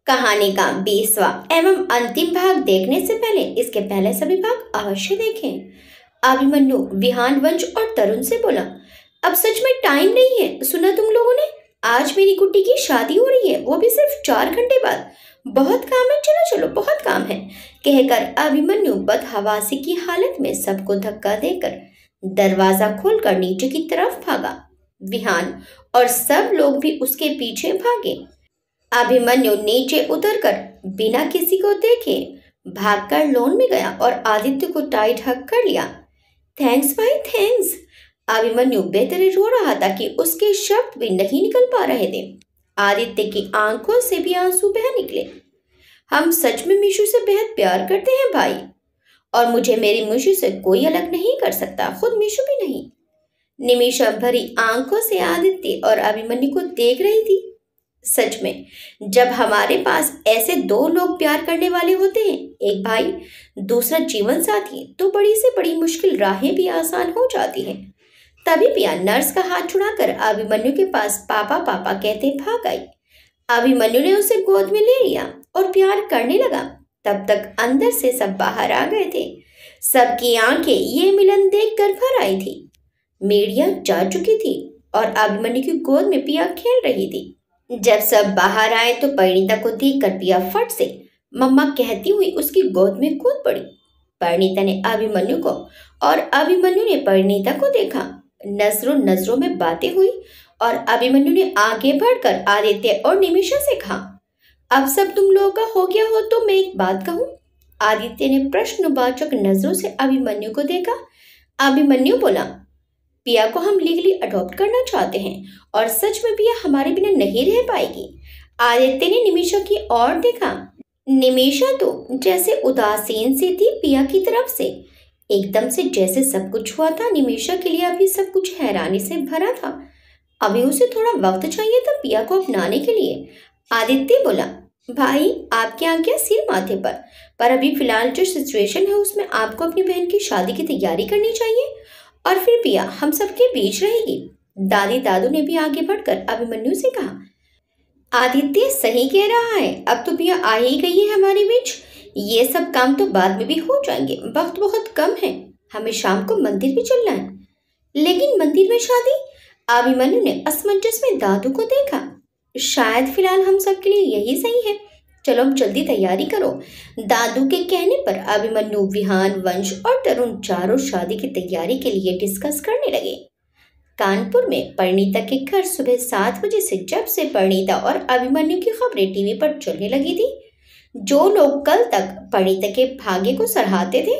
कहानी का 20वां एवं अंतिम भाग देखने से पहले इसके पहले सभी भाग अवश्य देखें। अभिमन्यु विहान वंश और तरुण से बोला, अब सच में टाइम नहीं है। सुना तुम लोगों ने? आज मेरी कुट्टी की शादी हो रही है, वो भी सिर्फ 4 घंटे बाद। बहुत काम है, चलो चलो बहुत काम है, कहकर अभिमन्यु बदहवासी की हालत में सबको धक्का देकर दरवाजा खोलकर नीचे की तरफ भागा। विहान और सब लोग भी उसके पीछे भागे। अभिमन्यु नीचे उतरकर बिना किसी को देखे भागकर लॉन में गया और आदित्य को टाइट हक कर लिया। थैंक्स भाई थैंक्स। अभिमन्यु बेतरे रो रहा था कि उसके शब्द भी नहीं निकल पा रहे थे। आदित्य की आंखों से भी आंसू बह निकले। हम सच में मीशू से बेहद प्यार करते हैं भाई, और मुझे मेरी मीशू से कोई अलग नहीं कर सकता, खुद मीशू भी नहीं। निमिषा भरी आंखों से आदित्य और अभिमन्यु को देख रही थी। सच में जब हमारे पास ऐसे 2 लोग प्यार करने वाले होते हैं, एक भाई दूसरा जीवन साथी, तो बड़ी से बड़ी मुश्किल राहें भी आसान हो जाती हैं। तभी पिया नर्स का हाथ छुड़ाकर अभिमन्यु के पास पापा पापा कहते भाग आई। अभिमन्यु ने उसे गोद में ले लिया और प्यार करने लगा। तब तक अंदर से सब बाहर आ गए थे। सबकी आंखें ये मिलन देखकर भर आई थी। मीडिया जा चुकी थी और अभिमन्यु की गोद में पिया खेल रही थी। जब सब बाहर आए तो परिणीता को देखकर पिया फट से मम्मा कहती हुई उसकी गोद में कूद पड़ी। परिणीता ने अभिमन्यु को और अभिमन्यु ने परिणीता को देखा। नजरों नजरों में बातें हुई और अभिमन्यु ने आगे बढ़कर आदित्य और निमिषा से कहा, अब सब तुम लोगों का हो गया हो तो मैं एक बात कहूँ। आदित्य ने प्रश्नवाचक नजरों से अभिमन्यु को देखा। अभिमन्यु बोला, पिया को हम लीगली अडॉप्ट करना चाहते हैं और सच में पिया हमारे बिना नहीं रह पाएगी। आदित्य ने निमिषा की ओर देखा। निमिषा तो जैसे उदासीन सी थी पिया की तरफ से। एकदम से जैसे सब कुछ हुआ था निमिषा के लिए अभी सब कुछ हैरानी से भरा था। अभी उसे थोड़ा वक्त चाहिए था पिया को अपनाने के लिए। आदित्य बोला, भाई आपकी आज्ञा सिर माथे पर अभी फिलहाल जो सिचुएशन है उसमें आपको अपनी बहन की शादी की तैयारी करनी चाहिए और फिर पिया हम सबके बीच रहेगी। दादी दादू ने भी आगे बढ़कर अभिमन्यु से कहा, आदित्य सही कह रहा है, अब तो पिया आ ही गई है हमारे बीच। ये सब काम तो बाद में भी हो जाएंगे, वक्त बहुत कम है। हमें शाम को मंदिर भी चलना है। लेकिन मंदिर में शादी? अभिमन्यु ने असमंजस में दादू को देखा। शायद फिलहाल हम सबके लिए यही सही है, चलो अब जल्दी तैयारी करो। दादू के कहने पर अभिमन्यु विहान वंश और तरुण चारों शादी की तैयारी के लिए डिस्कस करने लगे। कानपुर में परिणीता के घर सुबह 7 बजे से जब से परिणीता और अभिमन्यु की खबरें टीवी पर चलने लगी थी, जो लोग कल तक परिणीता के भाग्य को सराहते थे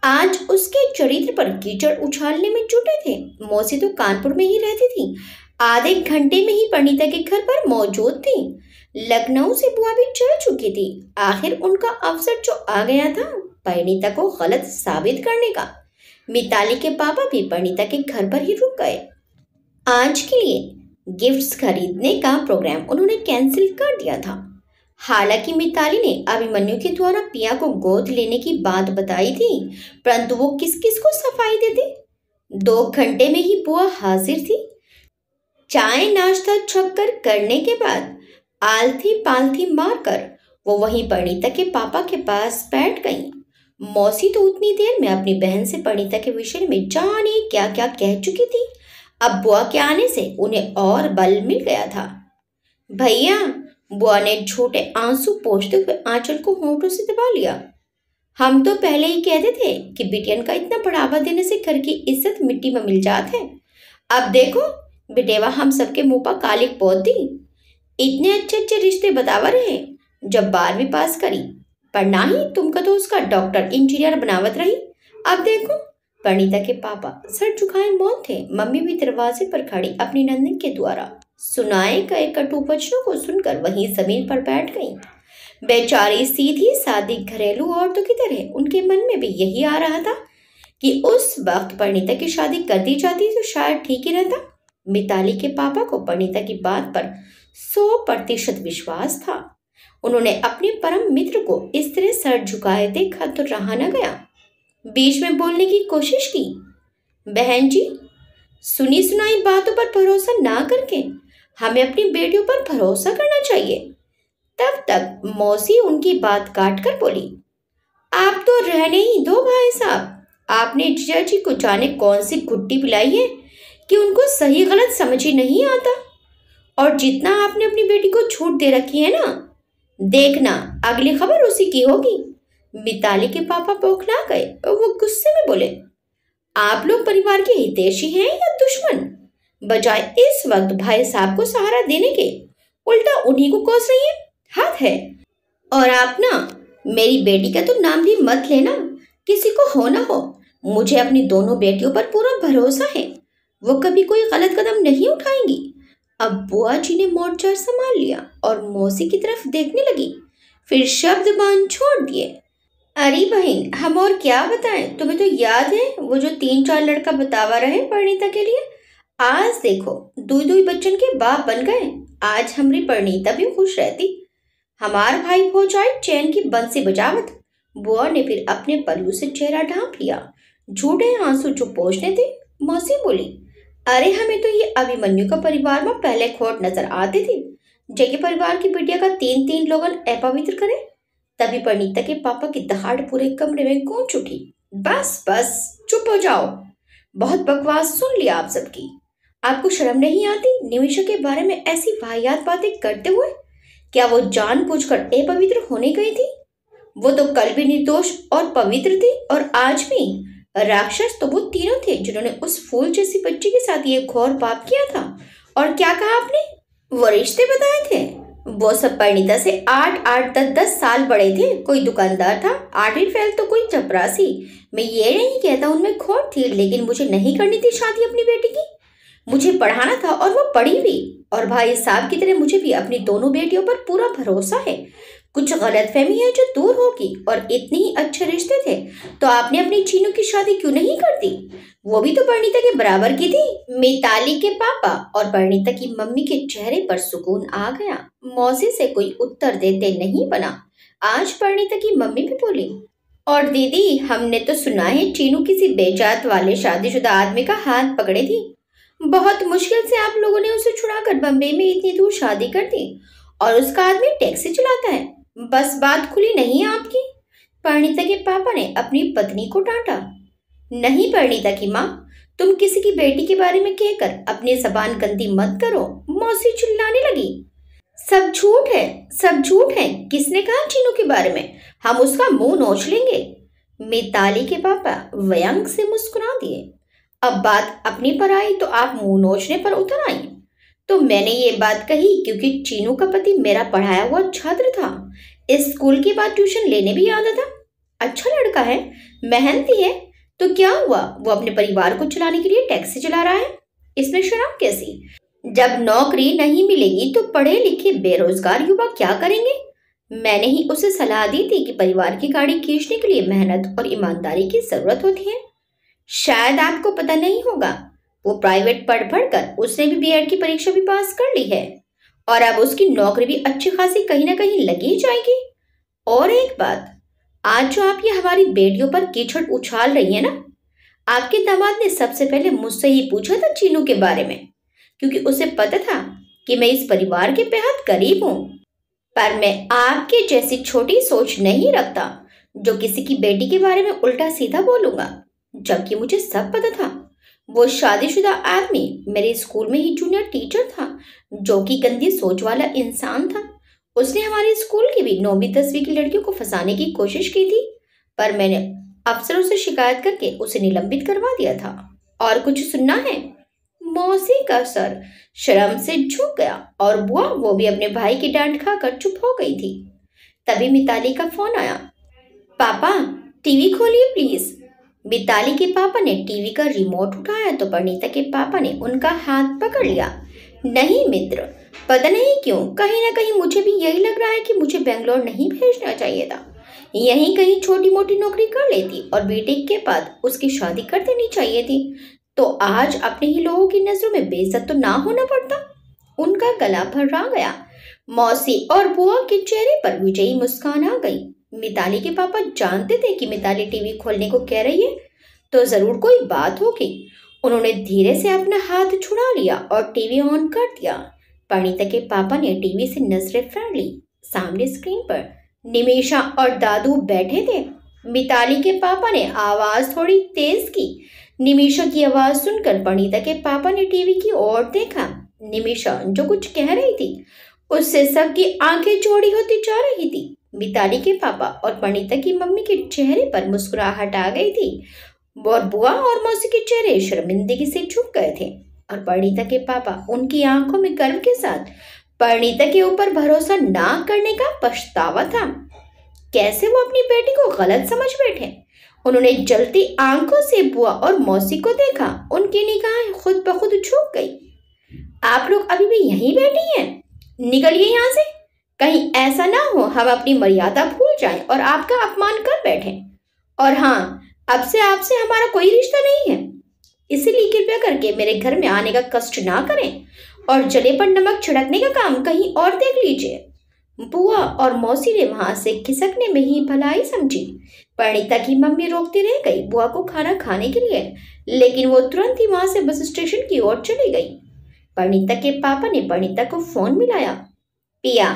आज उसके चरित्र पर कीचड़ उछालने में जुटे थे। मौसी तो कानपुर में ही रहती थी, आधे घंटे में ही परिणीता के घर पर मौजूद थी। लखनऊ से बुआ भी चल चुकी थी। आखिर उनका अवसर जो आ गया था परिणीता को गलत साबित करने का। मिताली के पापा भी परिणीता के घर पर ही रुक गए। आज के लिए गिफ्ट्स खरीदने का प्रोग्राम उन्होंने कैंसिल कर दिया था। हालांकि मिताली ने अभिमन्यु के द्वारा पिया को गोद लेने की बात बताई थी, परंतु वो किस किस को सफाई देते। 2 घंटे में ही बुआ हाजिर थी। चाय नाश्ता छक्कर करने के बाद आलथी पालथी मारकर वो वहीं परिणीता के पापा के पास बैठ गई। मौसी तो उतनी देर में अपनी बहन से परिणीता के विषय में जाने क्या क्या कह चुकी थी। अब बुआ के आने से उन्हें और बल मिल गया था। भैया, बुआ ने छोटे आंसू पोंछते हुए आंचल को होंठों से दबा लिया। हम तो पहले ही कहते थे कि बिटियन का इतना बढ़ावा देने से घर की इज्जत मिट्टी में मिल जाती है। अब देखो बिटेवा हम सबके मुंह पर कालिक पोत दी। इतने अच्छे अच्छे रिश्ते बतावा रहे जब 12वीं पास करी, पर ना ही तुमको तो उसका डॉक्टर इंजीनियर बनावत रही। अब देखो। परिणीता के पापा सर झुकाए मौन थे। मम्मी भी दरवाजे पर खड़ी अपनी नंदन के द्वारा सुनाए गए कटु वचनों को सुनकर वहीं जमीन पर बैठ गई। बेचारी सीधी सादी घरेलू औरतों की तरह उनके मन में भी यही आ रहा था कि उस वक्त परिणीता की शादी कर दी जाती तो शायद ठीक ही रहता। मिताली के पापा को परिणीता की बात पर 100% विश्वास था। उन्होंने अपने परम मित्र को इस तरह सर झुकाए देखा तो रहा न गया। बीच में बोलने की कोशिश की, बहन जी सुनी सुनाई बातों पर भरोसा ना करके हमें अपनी बेटियों पर भरोसा करना चाहिए। तब तक मौसी उनकी बात काट कर बोली, आप तो रहने ही दो भाई साहब। आपने जीजा जी को जाने कौन सी गुड्डी पिलाई है कि उनको सही गलत समझ ही नहीं आता। और जितना आपने अपनी बेटी को छूट दे रखी है ना, देखना अगली खबर उसी की होगी। मिताली के पापा बौखला गए और वो गुस्से में बोले, आप लोग परिवार के हितैषी हैं या दुश्मन? बजाय इस वक्त भाई साहब को सहारा देने के उल्टा उन्हीं को कोस रही है। हद है। और आप ना मेरी बेटी का तो नाम भी मत लेना, किसी को हो ना हो। मुझे अपनी दोनों बेटियों पर पूरा भरोसा है, वो कभी कोई गलत कदम नहीं उठाएंगी। अब बुआ जी ने मोर्चा संभाल लिया और मौसी की तरफ देखने लगी, फिर शब्द बांध छोड़ दिए, अरे बहन हम और क्या बताएं, तुम्हें तो याद है वो जो 3-4 लड़का बतावा रहे परिणीता के लिए। आज देखो दुई दुई बच्चन के बाप बन गए। आज हमारी परिणीता भी खुश रहती, हमार भाई हो जाए चैन की बंसी बजावत। बुआ ने फिर अपने पल्लू से चेहरा ढांप लिया, झूठे आंसू जो पोंछने थे। मौसी बोली, अरे हमें तो ये अभिमन्यु का परिवार में पहले खोट नजर आती थी, जैके परिवार की बिटिया का 3-3 लोगन अपवित्र करे। तभी परिणीता के पापा की दहाड़ पूरे कमरे में गूंज उठी। बस बस चुप हो जाओ, बहुत बकवास सुन लिया आप सबकी। आपको शर्म नहीं आती निमिषा के बारे में ऐसी वाहियात बातें करते हुए? क्या वो जानबूझकर अपवित्र होने गई थी? वो तो कल भी निर्दोष और पवित्र थी, और आज भी। राक्षस तो वो तीनों थे जिन्होंने उस फूल जैसी बच्ची के साथ ये घोर पाप किया था। और क्या कहा आपने? वो रिश्ते बताए थे। वो सब परिणीता से 8-8, 10-10 साल बड़े थे। कोई दुकानदार था, 8वीं फेल तो कोई चपरासी। मैं ये नहीं कहता उनमें खोट थी, लेकिन मुझे नहीं करनी थी शादी अपनी बेटी की। मुझे पढ़ाना था और वो पढ़ी भी। और भाई साहब की तरह मुझे भी अपनी दोनों बेटियों पर पूरा भरोसा है। कुछ गलतफहमी है जो दूर होगी, और इतने ही अच्छे रिश्ते थे तो आपने अपनी चीनू की शादी क्यों नहीं कर दी? वो भी तो परिणीता के बराबर की थी। मिताली के पापा और परिणीता की मम्मी के चेहरे पर सुकून आ गया। मौसी से कोई उत्तर देते नहीं बना। आज परिणीता की मम्मी भी बोली, और दीदी हमने तो सुना है चीनू किसी बेजात वाले शादीशुदा आदमी का हाथ पकड़े थी। बहुत मुश्किल से आप लोगों ने उसे छुड़ाकर बम्बई में इतनी दूर शादी कर दी, और उसका आदमी टैक्सी चलाता है। बस बात खुली नहीं आपकी। परिणीता के पापा ने अपनी पत्नी को डांटा। नहीं परिणीता की माँ, तुम किसी की बेटी के बारे में कहकर अपनी जबान गंदी मत करो। मौसी चिल्लाने लगी, सब झूठ है, सब झूठ है। किसने कहा चीनू के बारे में? हम उसका मुंह नोच लेंगे। मिताली के पापा व्यंग से मुस्कुरा दिए। अब बात अपनी पर आई तो आप मुंह नोचने पर उतर आई। तो मैंने ये बात कही क्योंकि चीनू का पति मेरा पढ़ाया हुआ छात्र था। इस स्कूल के बाद ट्यूशन लेने भी आता था। अच्छा लड़का है, मेहनती है। तो क्या हुआ, वो अपने परिवार को चलाने के लिए टैक्सी चला रहा है। इसमें शर्म कैसी? जब नौकरी नहीं मिलेगी तो पढ़े लिखे बेरोजगार युवा क्या करेंगे? मैंने ही उसे सलाह दी थी कि परिवार की गाड़ी खींचने के लिए मेहनत और ईमानदारी की जरूरत होती है। शायद आपको पता नहीं होगा, वो प्राइवेट पढ़ कर उसने भी बीएड की परीक्षा भी पास कर ली है, और अब उसकी नौकरी भी अच्छी खासी कहीं ना कहीं लगी जाएगी। और एक बात, आज जो आप ये हमारी बेटियों पर कीचड़ उछाल रही है ना, आपके दामाद ने सबसे पहले मुझसे ही पूछा था चीनू के बारे में, क्योंकि उसे पता था कि मैं इस परिवार के बेहद करीब हूँ। पर मैं आपके जैसी छोटी सोच नहीं रखता जो किसी की बेटी के बारे में उल्टा सीधा बोलूंगा, जबकि मुझे सब पता था। वो शादीशुदा आदमी मेरे स्कूल में ही जूनियर टीचर था, जो कि गंदी सोच वाला इंसान था। उसने हमारे स्कूल की भी 9वीं 10वीं की लड़कियों को फंसाने की कोशिश की थी, पर मैंने अफसरों से शिकायत करके उसे निलंबित करवा दिया था। और कुछ सुनना है? मौसी का सर शर्म से झुक गया, और बुआ वो भी अपने भाई की डांट खाकर चुप हो गई थी। तभी मिताली का फोन आया। पापा टीवी खोलिए प्लीज। मिताली के पापा ने टीवी का रिमोट उठाया तो परिणीता के पापा ने उनका हाथ पकड़ लिया। नहीं मित्र, पता नहीं क्यों कहीं ना कहीं मुझे भी यही लग रहा है कि मुझे बेंगलोर नहीं भेजना चाहिए था। यहीं कहीं छोटी मोटी नौकरी कर लेती और बीटेक के बाद उसकी शादी कर देनी चाहिए थी, तो आज अपने ही लोगों की नजरों में बेइज्जत तो ना होना पड़ता। उनका गला भर्रा गया। मौसी और बुआ के चेहरे पर विजयी मुस्कान आ गई। मिताली के पापा जानते थे कि मिताली टीवी खोलने को कह रही है तो जरूर कोई बात होगी। उन्होंने धीरे से अपना हाथ छुड़ा लिया और टीवी ऑन कर दिया। परिणीता के पापा ने टीवी से नजरें फेर ली। सामने स्क्रीन पर निमिषा और दादू बैठे थे। मिताली के पापा ने आवाज थोड़ी तेज की। निमिषा की आवाज सुनकर परिणीता के पापा ने टीवी की ओर देखा। निमिषा जो कुछ कह रही थी उससे सबकी आंखें चौड़ी होती जा रही थी। मिताली के पापा और परिणीता की मम्मी के चेहरे पर मुस्कुराहट आ गई थी और बुआ और मौसी के चेहरे शर्मिंदगी से झुक गए थे और परिणीता के पापा उनकी आंखों में गर्व के साथ परिणीता के ऊपर भरोसा ना करने का पछतावा था। कैसे वो अपनी बेटी को गलत समझ बैठे। उन्होंने जलती आंखों से बुआ और मौसी को देखा। उनकी निगाहें खुद ब खुद झुक गई। आप लोग अभी भी यहीं बैठी हैं? निकलिए यहाँ से। कहीं ऐसा ना हो हम अपनी मर्यादा भूल जाएं और आपका अपमान कर बैठें। और हाँ, अब से आपसे हमारा कोई रिश्ता नहीं है, इसलिए कृपया करके मेरे घर में आने का कष्ट ना करें और जले पर नमक छिड़कने का काम कहीं और देख लीजिए। बुआ और मौसी ने वहां से खिसकने में ही भलाई समझी। परिणीता की मम्मी रोकती रह गई बुआ को खाना खाने के लिए, लेकिन वो तुरंत ही वहां से बस स्टेशन की ओर चली गई। परिणीता के पापा ने परिणीता को फोन मिलाया। पिया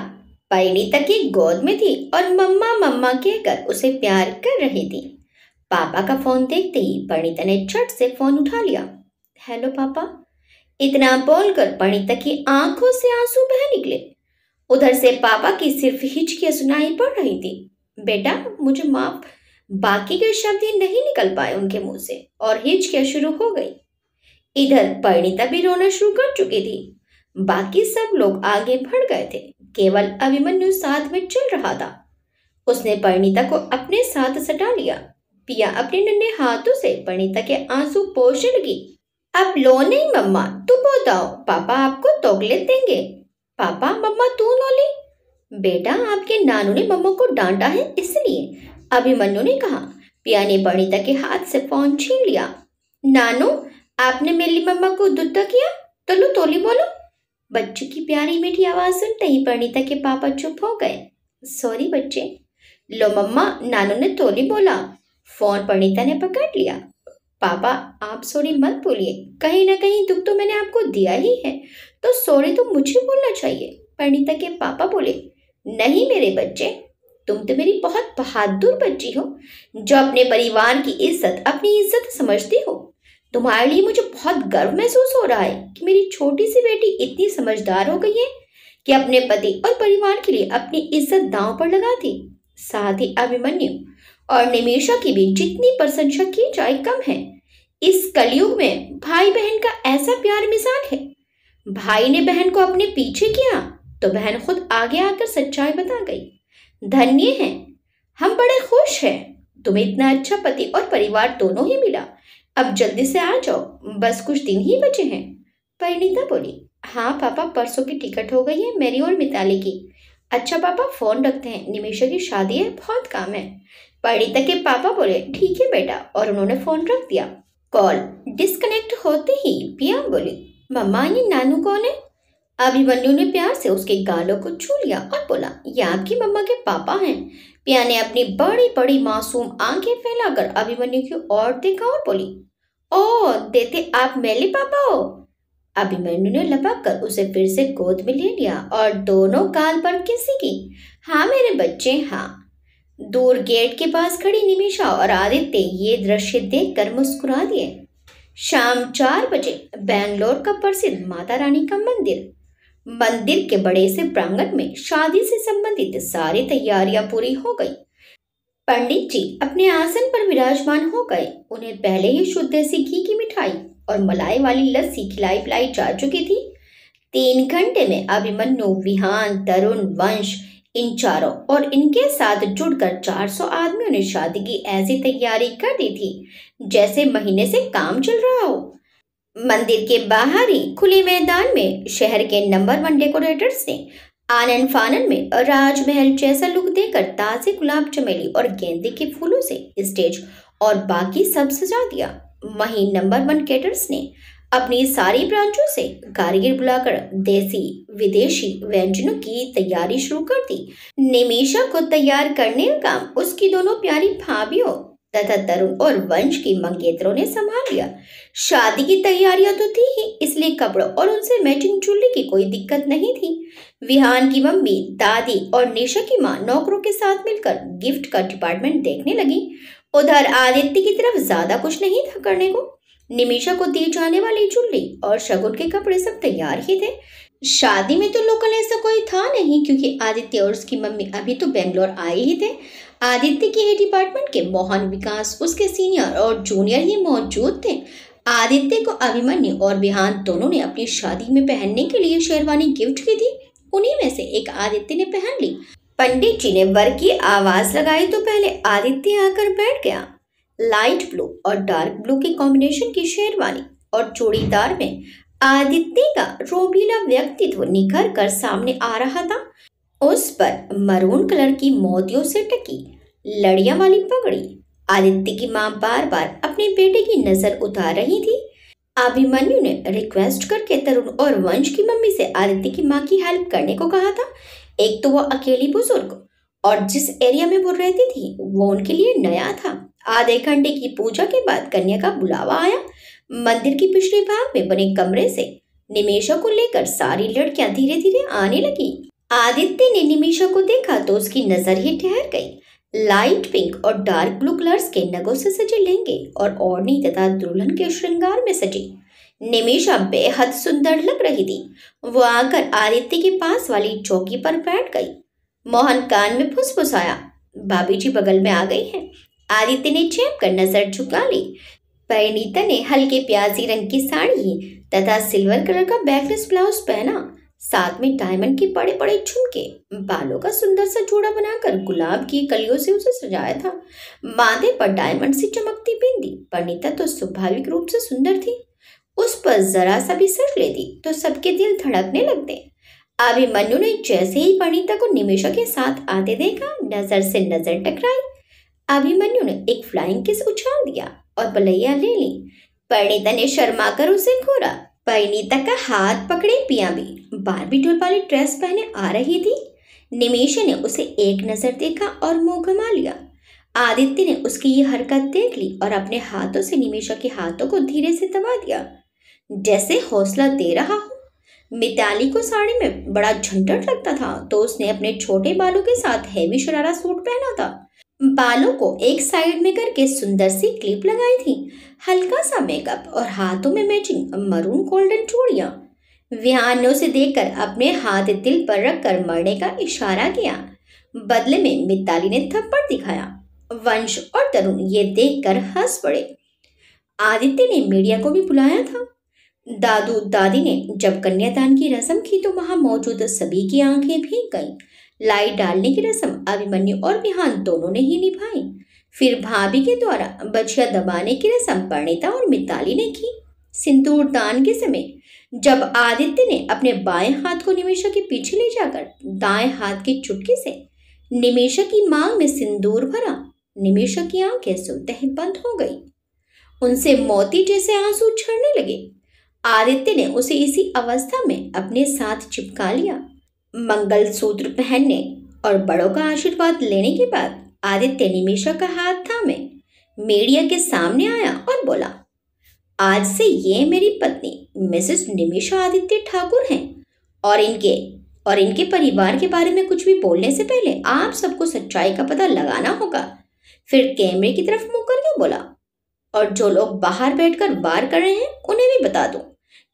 परिणीता की गोद में थी और मम्मा मम्मा कहकर उसे प्यार कर रही थी। पापा का फोन देखते ही परिणीता ने झट से फोन उठा लिया। हेलो पापा। इतना बोलकर परिणीता की आंखों से आंसू बह निकले। उधर से पापा की सिर्फ हिचकियां सुनाई पड़ रही थी। बेटा मुझे माफ। बाकी के शब्द ही नहीं निकल पाए उनके मुंह से और हिचकियां शुरू हो गई। इधर परिणीता भी रोना शुरू कर चुकी थी। बाकी सब लोग आगे बढ़ गए थे, केवल अभिमन्यु साथ में चल रहा था। उसने परिणीता को अपने साथ सटा लिया। पिया अपने नन्हे हाथों से परिणीता के आंसू पोंछने लगी। अब लो नहीं मम्मा, तू बताओ, पापा आपको तोगलेट देंगे। पापा मम्मा तू लो ले। बेटा आपके नानू ने मम्मा को डांटा है इसलिए, अभिमन्यु ने कहा। पिया ने परिणीता के हाथ से फोन छीन लिया। नानू आपने मेरी मम्मा को दुद्धा किया, तो लो तोली बोलो। बच्चे की प्यारी मीठी आवाज सुनते ही परिणीता के पापा चुप हो गए। सॉरी बच्चे। लो मम्मा, नानू ने तोली बोला। फोन परिणीता ने पकड़ लिया। पापा आप सॉरी मत बोलिए, कहीं ना कहीं दुख तो मैंने आपको दिया ही है, तो सॉरी तो मुझे बोलना चाहिए। परिणीता के पापा बोले। नहीं मेरे बच्चे, तुम तो मेरी बहुत बहादुर बच्ची हो जो अपने परिवार की इज्जत अपनी इज्जत समझती हो। तुम्हारे लिए मुझे बहुत गर्व महसूस हो रहा है कि मेरी छोटी सी बेटी इतनी समझदार हो गई है कि अपने पति और परिवार के लिए अपनी इज्जत दांव पर लगा दी। साथ ही अभिमन्यु और निमिषा की भी जितनी प्रशंसा की जाए कम है। इस कलयुग में भाई बहन का ऐसा प्यार मिसाल है। भाई ने बहन को अपने पीछे किया तो बहन खुद आगे आकर सच्चाई बता गई। धन्य है, हम बड़े खुश हैं, तुम्हें इतना अच्छा पति और परिवार दोनों ही मिला। अब जल्दी से आ जाओ, बस कुछ दिन ही बचे हैं। परिणीता बोली। हाँ पापा, परसों की टिकट हो गई है मेरी और मिताली की। अच्छा पापा फोन रखते हैं, निमिषा की शादी है, बहुत काम है। परिणीता के पापा बोले ठीक है बेटा, और उन्होंने फोन रख दिया। कॉल डिस्कनेक्ट होते ही पिया बोली, मम्मा ये नानू कौन है? अभिमन्यु ने प्यार से उसके गालों को छू लिया और बोला, ये आपकी मम्मा के पापा हैं। पिया ने अपनी बड़ी बड़ी मासूम आंखें फैलाकर अभिमन्यु की ओर देखा और बोली, ओ देते आप मेरे पापा हो? अभिमन्यु ने लपक कर उसे फिर से गोद में ले लिया और दोनों गाल पर किसी की। हाँ मेरे बच्चे हाँ। दूर गेट के पास खड़ी निमिषा और आदित्य ये दृश्य देखकर मुस्कुरा दिए। शाम 4 बजे बेंगलोर का प्रसिद्ध माता रानी का मंदिर के बड़े से प्रांगण में शादी से संबंधित सारी तैयारियां पूरी हो गई। पंडित जी अपने आसन पर विराजमान हो गए। उन्हें पहले ही शुद्ध देसी घी की मिठाई और मलाई वाली लस्सी खिलाई पिलाई जा चुकी थी। 3 घंटे में अभिमन्यु, विहान, तरुण, वंश इन चारों और इनके साथ जुड़कर 400 आदमियों ने शादी की ऐसी तैयारी कर दी थी जैसे महीने से काम चल रहा हो। मंदिर के बाहर ही खुले मैदान में शहर के नंबर 1 डेकोरेटर्स ने आनन फानन में राजमहल जैसा लुक देकर ताजे गुलाब, चमेली और गेंदे के फूलों से स्टेज और बाकी सब सजा दिया। वहीं नंबर 1 केटर्स ने अपनी सारी ब्रांचों से कारीगर बुलाकर देसी विदेशी व्यंजनों की तैयारी शुरू कर दी। निमिषा को तैयार करने का काम उसकी दोनों प्यारी भाभियों तथा तरुण और वंश की मंगेतरों ने संभाल लिया। शादी की तैयारियां तो थी ही, इसलिए कपड़ों और उनसे मैचिंग ज्वेलरी की कोई दिक्कत नहीं थी। विहान की मम्मी, दादी और निशा की माँ नौकरों के साथ मिलकर गिफ्ट का डिपार्टमेंट देखने लगी। उधर आदित्य की तरफ ज्यादा कुछ नहीं था करने को। निमिषा को दी जाने वाली ज्वेलरी और शगुन के कपड़े सब तैयार ही थे। शादी में तो लोकल ऐसा कोई था नहीं, क्योंकि आदित्य और उसकी मम्मी अभी तो बेंगलोर आए ही थे। आदित्य के ही डिपार्टमेंट के मोहन, विकास, उसके सीनियर और जूनियर ही मौजूद थे। आदित्य को अभिमन्यु और विहान दोनों ने अपनी शादी में पहनने के लिए शेरवानी गिफ्ट की थी। उन्हीं में से एक आदित्य ने पहन ली। पंडित जी ने वर की आवाज लगाई तो पहले आदित्य आकर बैठ गया। लाइट ब्लू और डार्क ब्लू के कॉम्बिनेशन की शेरवानी और चूड़ीदार में आदित्य का रोबीला व्यक्तित्व निखर कर सामने आ रहा था। उस पर मरून कलर की मोतियों से टकी लड़ियां वाली पगड़ी। आदित्य की मां बार बार अपने बेटे की नजर उतार रही थी। अभिमन्यु ने रिक्वेस्ट करके तरुण और वंश की मम्मी से आदित्य की मां की हेल्प करने को कहा था। एक तो वो अकेली बुजुर्ग और जिस एरिया में वो रहती थी वो उनके लिए नया था। आधे घंटे की पूजा के बाद कन्या का बुलावा आया। मंदिर की पिछले भाग में बने कमरे से निमिषा को लेकर सारी लड़कियां धीरे धीरे आने लगी। आदित्य ने निमिषा को देखा तो उसकी नजर ही ठहर गई। लाइट पिंक और डार्क ब्लू कलर्स के नगों से सजे लहंगे और ओढ़नी तथा दुल्हन के श्रृंगार में सजी निमिषा बेहद सुंदर लग रही थी। वो आकर आदित्य के पास वाली चौकी पर बैठ गई। मोहन कान में फुसफुसाया, भाभी जी बगल में आ गई हैं। आदित्य ने चेप कर नजर झुका ली। परिणीता ने हल्के प्याजी रंग की साड़ी तथा सिल्वर कलर का बैकलेस ब्लाउज पहना, साथ में डायमंड के बड़े बड़े झुमके, बालों का सुंदर सा जोड़ा बनाकर गुलाब की कलियों से उसे सजाया था। माथे पर डायमंड से चमकती बिंदी। परिणीता तो स्वाभाविक रूप से सुंदर थी। उस पर जरा सा भी सर लेती तो सबके दिल धड़कने लगते। अभिमन्यु ने जैसे ही परिणीता को निमिषा के साथ आते देखा, नजर से नजर टकराई। अभिमन्यु ने एक फ्लाइंग किस उछाल दिया और बलैया ले ली। परिणीता ने शर्माकर उसे घूरा। परिणीता का हाथ पकड़े पिया भी बारबी डॉल वाली ड्रेस पहने आ रही थी। निमिषा ने उसे एक नजर देखा और मुंह घुमा लिया। आदित्य ने उसकी ये हरकत देख ली और अपने हाथों से निमिषा के हाथों को धीरे से दबा दिया, जैसे हौसला दे रहा हो। मिताली को साड़ी में बड़ा झंझट लगता था तो उसने अपने छोटे बालों के साथ हैवी शरारा सूट पहना था। बालों को एक साइड में करके सुंदर सी क्लिप लगाई थी। हल्का सा मेकअप और हाथों में मैचिंग मरून गोल्डन चूड़ियां। विहान ने उसे देखकर अपने हाथ दिल पर रखकर मरने का इशारा किया। बदले में मिताली ने थप्पड़ दिखाया। वंश और तरुण ये देखकर हंस पड़े। आदित्य ने मीडिया को भी बुलाया था। दादू दादी ने जब कन्यादान की रस्म की तो वहां मौजूद सभी की आंखें भीग गईं। लाई डालने की रस्म अभिमन्यु और विहान दोनों ने ही निभाई। फिर भाभी के द्वारा बछिया दबाने की रस्म परिणीता और मिताली ने की। सिंदूर दान के समय जब आदित्य ने अपने बाएं हाथ को निमिषा के पीछे ले जाकर दाएं हाथ की चुटकी से निमिषा की मांग में सिंदूर भरा, निमिषा की आंखें सुनते ही बंद हो गई। उनसे मोती जैसे आंसू झरने लगे। आदित्य ने उसे इसी अवस्था में अपने साथ चिपका लिया। मंगलसूत्र पहनने और बड़ों का आशीर्वाद लेने के बाद आदित्य निमिषा का हाथ थामे मीडिया के सामने आया और बोला, आज से ये मेरी पत्नी मिसेस निमिषा आदित्य ठाकुर हैं और इनके परिवार के बारे में कुछ भी बोलने से पहले आप सबको सच्चाई का पता लगाना होगा। फिर कैमरे की तरफ मुंह करके बोला, और जो लोग बाहर बैठकर वार कर रहे हैं उन्हें भी बता दो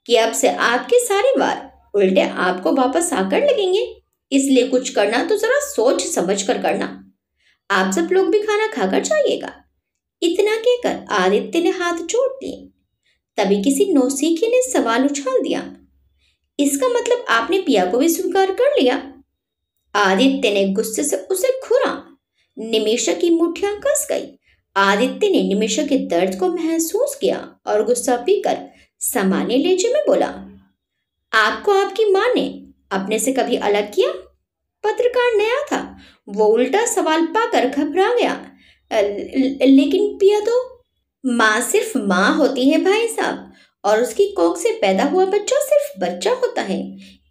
कि अब से आपके सारे वार उल्टे आपको वापस आकर लगेंगे, इसलिए कुछ करना तो जरा सोच समझ कर करना। आप सब लोग भी खाना खाकर जाइएगा। इतना कहकर आदित्य ने हाथ जोड़ दिए। तभी किसी नौसिखिए ने सवाल उछाल दिया, इसका मतलब आपने पिया को भी स्वीकार कर लिया? आदित्य ने गुस्से से उसे घूरा। निमिषा की मुट्ठियां कस गई। आदित्य ने निमिषा के दर्द को महसूस किया और गुस्सा पीकर सामान्य लहजे में बोला, आपको आपकी मां ने अपने से कभी अलग किया? पत्रकार नया था, वो उल्टा सवाल पाकर घबरा गया। लेकिन पिया तो मां सिर्फ मां होती है भाई साहब, और उसकी कोख से पैदा हुआ बच्चा सिर्फ बच्चा होता है।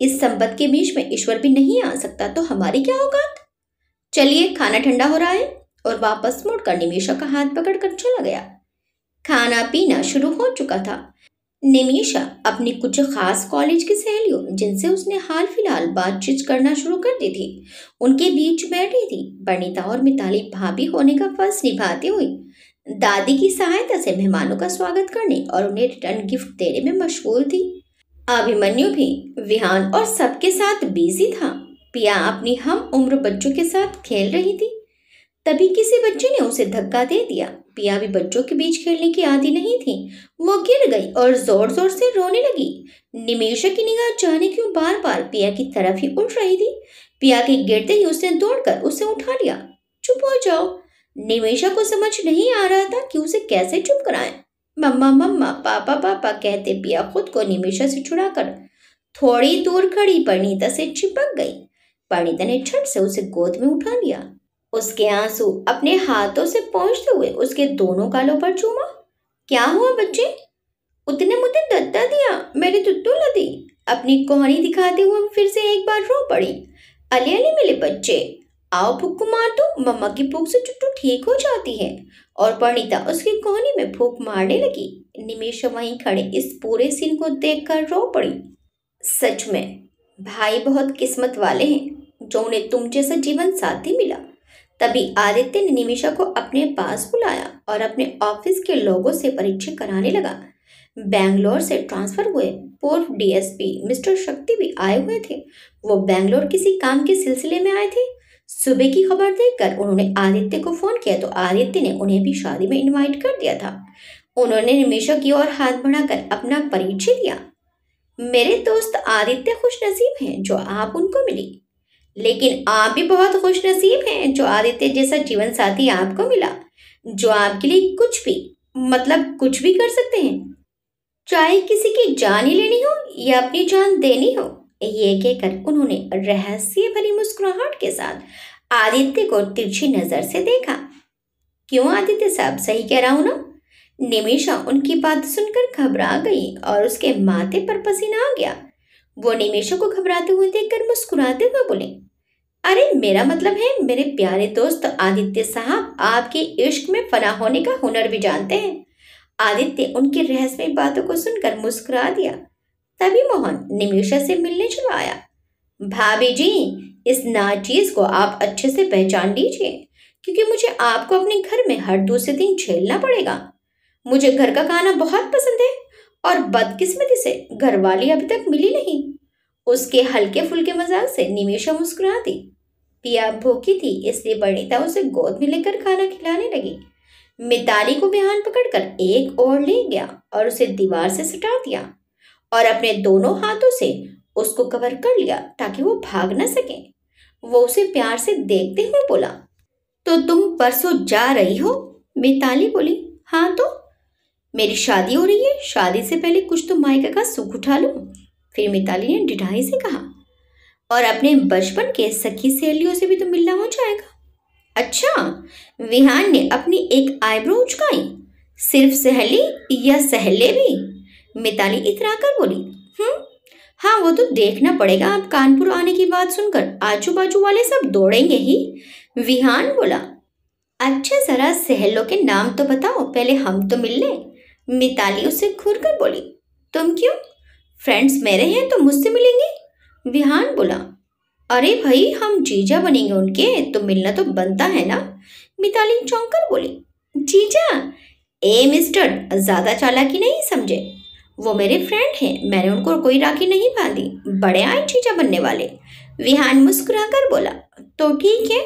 इस संबंध के बीच में ईश्वर भी नहीं आ सकता, तो हमारी क्या औकात? चलिए खाना ठंडा हो रहा है, और वापस मुड़कर निमिषा का हाथ पकड़कर चला गया। खाना पीना शुरू हो चुका था। निमिषा अपनी कुछ खास कॉलेज की सहेलियों जिनसे उसने हाल फिलहाल बातचीत करना शुरू कर दी थी उनके बीच बैठी थी। परिणीता और मिताली भाभी होने का फर्ज निभाते हुए दादी की सहायता से मेहमानों का स्वागत करने और उन्हें रिटर्न गिफ्ट देने में मशगूल थी। अभिमन्यु भी विहान और सबके साथ बिजी था। पिया अपनी हम उम्र बच्चों के साथ खेल रही थी। तभी किसी बच्चे ने उसे धक्का दे दिया। पिया भी बच्चों के बीच खेलने की आदी नहीं थी। वो गिर गई और जोर जोर से रोने लगी। निमिषा की निगाह जाने क्यों बार बार पिया की तरफ ही उठ रही थी। पिया के गिरते ही उसने दौड़कर उसे उठा लिया। चुप हो जाओ। निमिषा को समझ नहीं आ रहा था कि उसे कैसे चुप कराएं। मम्मा मम्मा पापा पापा कहते पिया खुद को निमिषा से छुड़ाकर थोड़ी दूर खड़ी परिणीता से चिपक गई। परिणीता ने झट से उसे गोद में उठा लिया। उसके आंसू अपने हाथों से पोंछते हुए उसके दोनों गालों पर चूमा। क्या हुआ बच्चे? उतने मुझे दत्ता दिया, मेरी टुट्टू लदी। अपनी कोहनी दिखाते हुए फिर से एक बार रो पड़ी। अली अली मिले बच्चे, आओ फूक मार दो, मम्मा की फूक से टुट्टू ठीक हो जाती है। और परिणीता उसकी कोहनी में फूक मारने लगी। निमिषा वहीं खड़े इस पूरे सीन को देखकर रो पड़ी। सच में भाई बहुत किस्मत वाले हैं जो उन्हें तुम जैसा जीवन साथी मिला। तभी आदित्य ने निमिषा को अपने पास बुलाया और अपने ऑफिस के लोगों से परिचय कराने लगा। बैंगलोर से ट्रांसफर हुए पूर्व डीएसपी मिस्टर शक्ति भी आए हुए थे। वो बैंगलोर किसी काम के सिलसिले में आए थे। सुबह की खबर देखकर उन्होंने आदित्य को फोन किया तो आदित्य ने उन्हें भी शादी में इनवाइट कर दिया था। उन्होंने निमिषा की ओर हाथ बढ़ाकर अपना परिचय दिया। मेरे दोस्त आदित्य खुशनसीब हैं जो आप उनको मिली, लेकिन आप भी बहुत खुशनसीब हैं जो आदित्य जैसा जीवन साथी आपको मिला, जो आपके लिए कुछ भी मतलब कुछ भी कर सकते हैं, चाहे किसी की जान ही लेनी हो या अपनी जान देनी हो। ये कहकर उन्होंने रहस्य भरी मुस्कुराहट के साथ आदित्य को तिरछी नजर से देखा। क्यों आदित्य साहब, सही कह रहा हूं ना? निमिषा उनकी बात सुनकर घबरा गई और उसके माथे पर पसीना आ गया। वो निमिषा को घबराते हुए देखकर मुस्कुराते हुए बोले, अरे मेरा मतलब है मेरे प्यारे दोस्त आदित्य साहब आपके इश्क में फना होने का हुनर भी जानते हैं। आदित्य उनकी रहस्यमय बातों को सुनकर मुस्कुरा दिया। तभी मोहन निमिषा से मिलने चला आया। भाभी जी, इस नाचीज को आप अच्छे से पहचान लीजिए क्योंकि मुझे आपको अपने घर में हर दूसरे दिन झेलना पड़ेगा। मुझे घर का खाना बहुत पसंद है और बदकिस्मती से घरवाली अभी तक मिली नहीं। उसके हल्के फुल्के मजाक से निमिषा मुस्कुरा दी। पिया भूखी थी इसलिए परिणीता उसे गोद में लेकर खाना खिलाने लगी। मिताली को विहान पकड़कर एक ओर ले गया और उसे दीवार से सटा दिया और अपने दोनों हाथों से उसको कवर कर लिया ताकि वो भाग न सके। वो उसे प्यार से देखते हुए बोला, तो तुम परसों जा रही हो? मिताली बोली, हाँ तो मेरी शादी हो रही है, शादी से पहले कुछ तो मायके का सुख उठा लूं। फिर मिताली ने ढिठाई से कहा, और अपने बचपन के सखी सहेलियों से भी तो मिलना हो जाएगा। अच्छा, विहान ने अपनी एक आईब्रो उचकाई। सिर्फ सहेली या सहेले भी? मिताली इतराकर बोली, हाँ वो तो देखना पड़ेगा। अब कानपुर आने की बात सुनकर आजू बाजू वाले सब दौड़ेंगे ही। विहान बोला, अच्छा जरा सहेलों के नाम तो बताओ, पहले हम तो मिल लें। मिताली उससे घूर कर बोली, तुम क्यों? फ्रेंड्स मेरे हैं तो मुझसे मिलेंगे। विहान बोला, अरे भाई हम जीजा बनेंगे उनके, तो मिलना तो बनता है ना। मिताली चौंक कर बोली, जीजा? ए मिस्टर, ज्यादा चालाकी नहीं समझे। वो मेरे फ्रेंड हैं, मैंने उनको कोई राखी नहीं बांधी, बड़े आए जीजा बनने वाले। विहान मुस्कुरा कर बोला, तो ठीक है,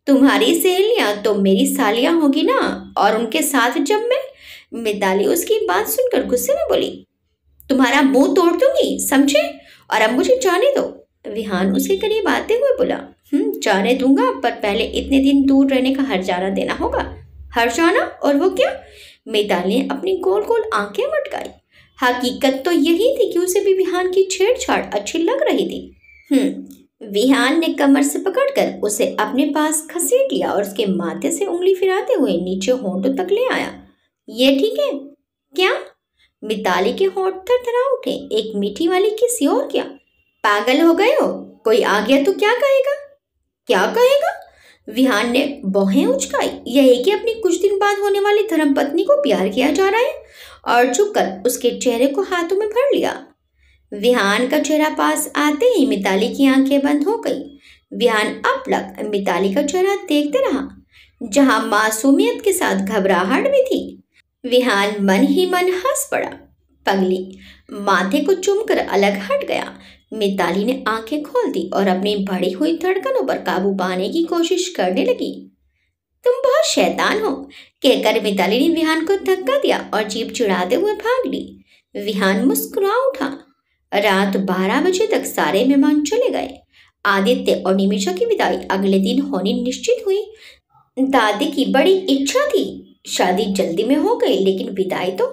तुम्हारी सहेलियां तो मेरी सालियां होगी ना, और उनके साथ जब मैं। मिताली उसकी बात सुनकर गुस्से में बोली, तुम्हारा मुंह तोड़ दूंगी, समझे? और अब मुझे जाने दो। विहान उसके करीब आते हुए बोला, जाने दूंगा, पर पहले इतने दिन दूर रहने का हर्जाना देना होगा। हर्जाना? और वो क्या? मिताली ने अपनी गोल गोल आंखें मटकाई। हकीकत तो यही थी कि उसे भी विहान की छेड़छाड़ अच्छी लग रही थी। विहान ने कमर से पकड़कर उसे अपने पास खसेट लिया और उसके माथे से उंगली फिराते हुए नीचे होंठों तक ले आया। ये ठीक है क्या? मिताली के होंठ थरथरा उठे। एक मीठी वाली किसी और क्या? पागल हो गए हो? कोई आ गया तो क्या कहेगा? क्या कहेगा? विहान ने भौहें उचकाई। यही कि अपनी कुछ दिन बाद होने वाली धर्मपत्नी को प्यार किया जा रहा है, और झुककर उसके चेहरे को हाथों में भर लिया। विहान का चेहरा पास आते ही मिताली की आंखें बंद हो गई। विहान अपलक मिताली का चेहरा देखते रहा, जहां मासूमियत के साथ घबराहट भी थी। विहान मन ही मन हंस पड़ा। पगली माथे को चूमकर अलग हट गया। मिताली ने आंखें खोल दी और अपनी बढ़ी हुई धड़कनों पर काबू पाने की कोशिश करने लगी। तुम बहुत शैतान हो, कहकर मिताली ने विहान को धक्का दिया और जीभ चिढ़ाते हुए भाग ली। विहान मुस्कुरा उठा। रात 12 बजे तक सारे मेहमान चले गए। आदित्य और निमिषा की विदाई अगले दिन होनी निश्चित हुई। दादी की बड़ी इच्छा थी, शादी जल्दी में हो गई, लेकिन विदाई तो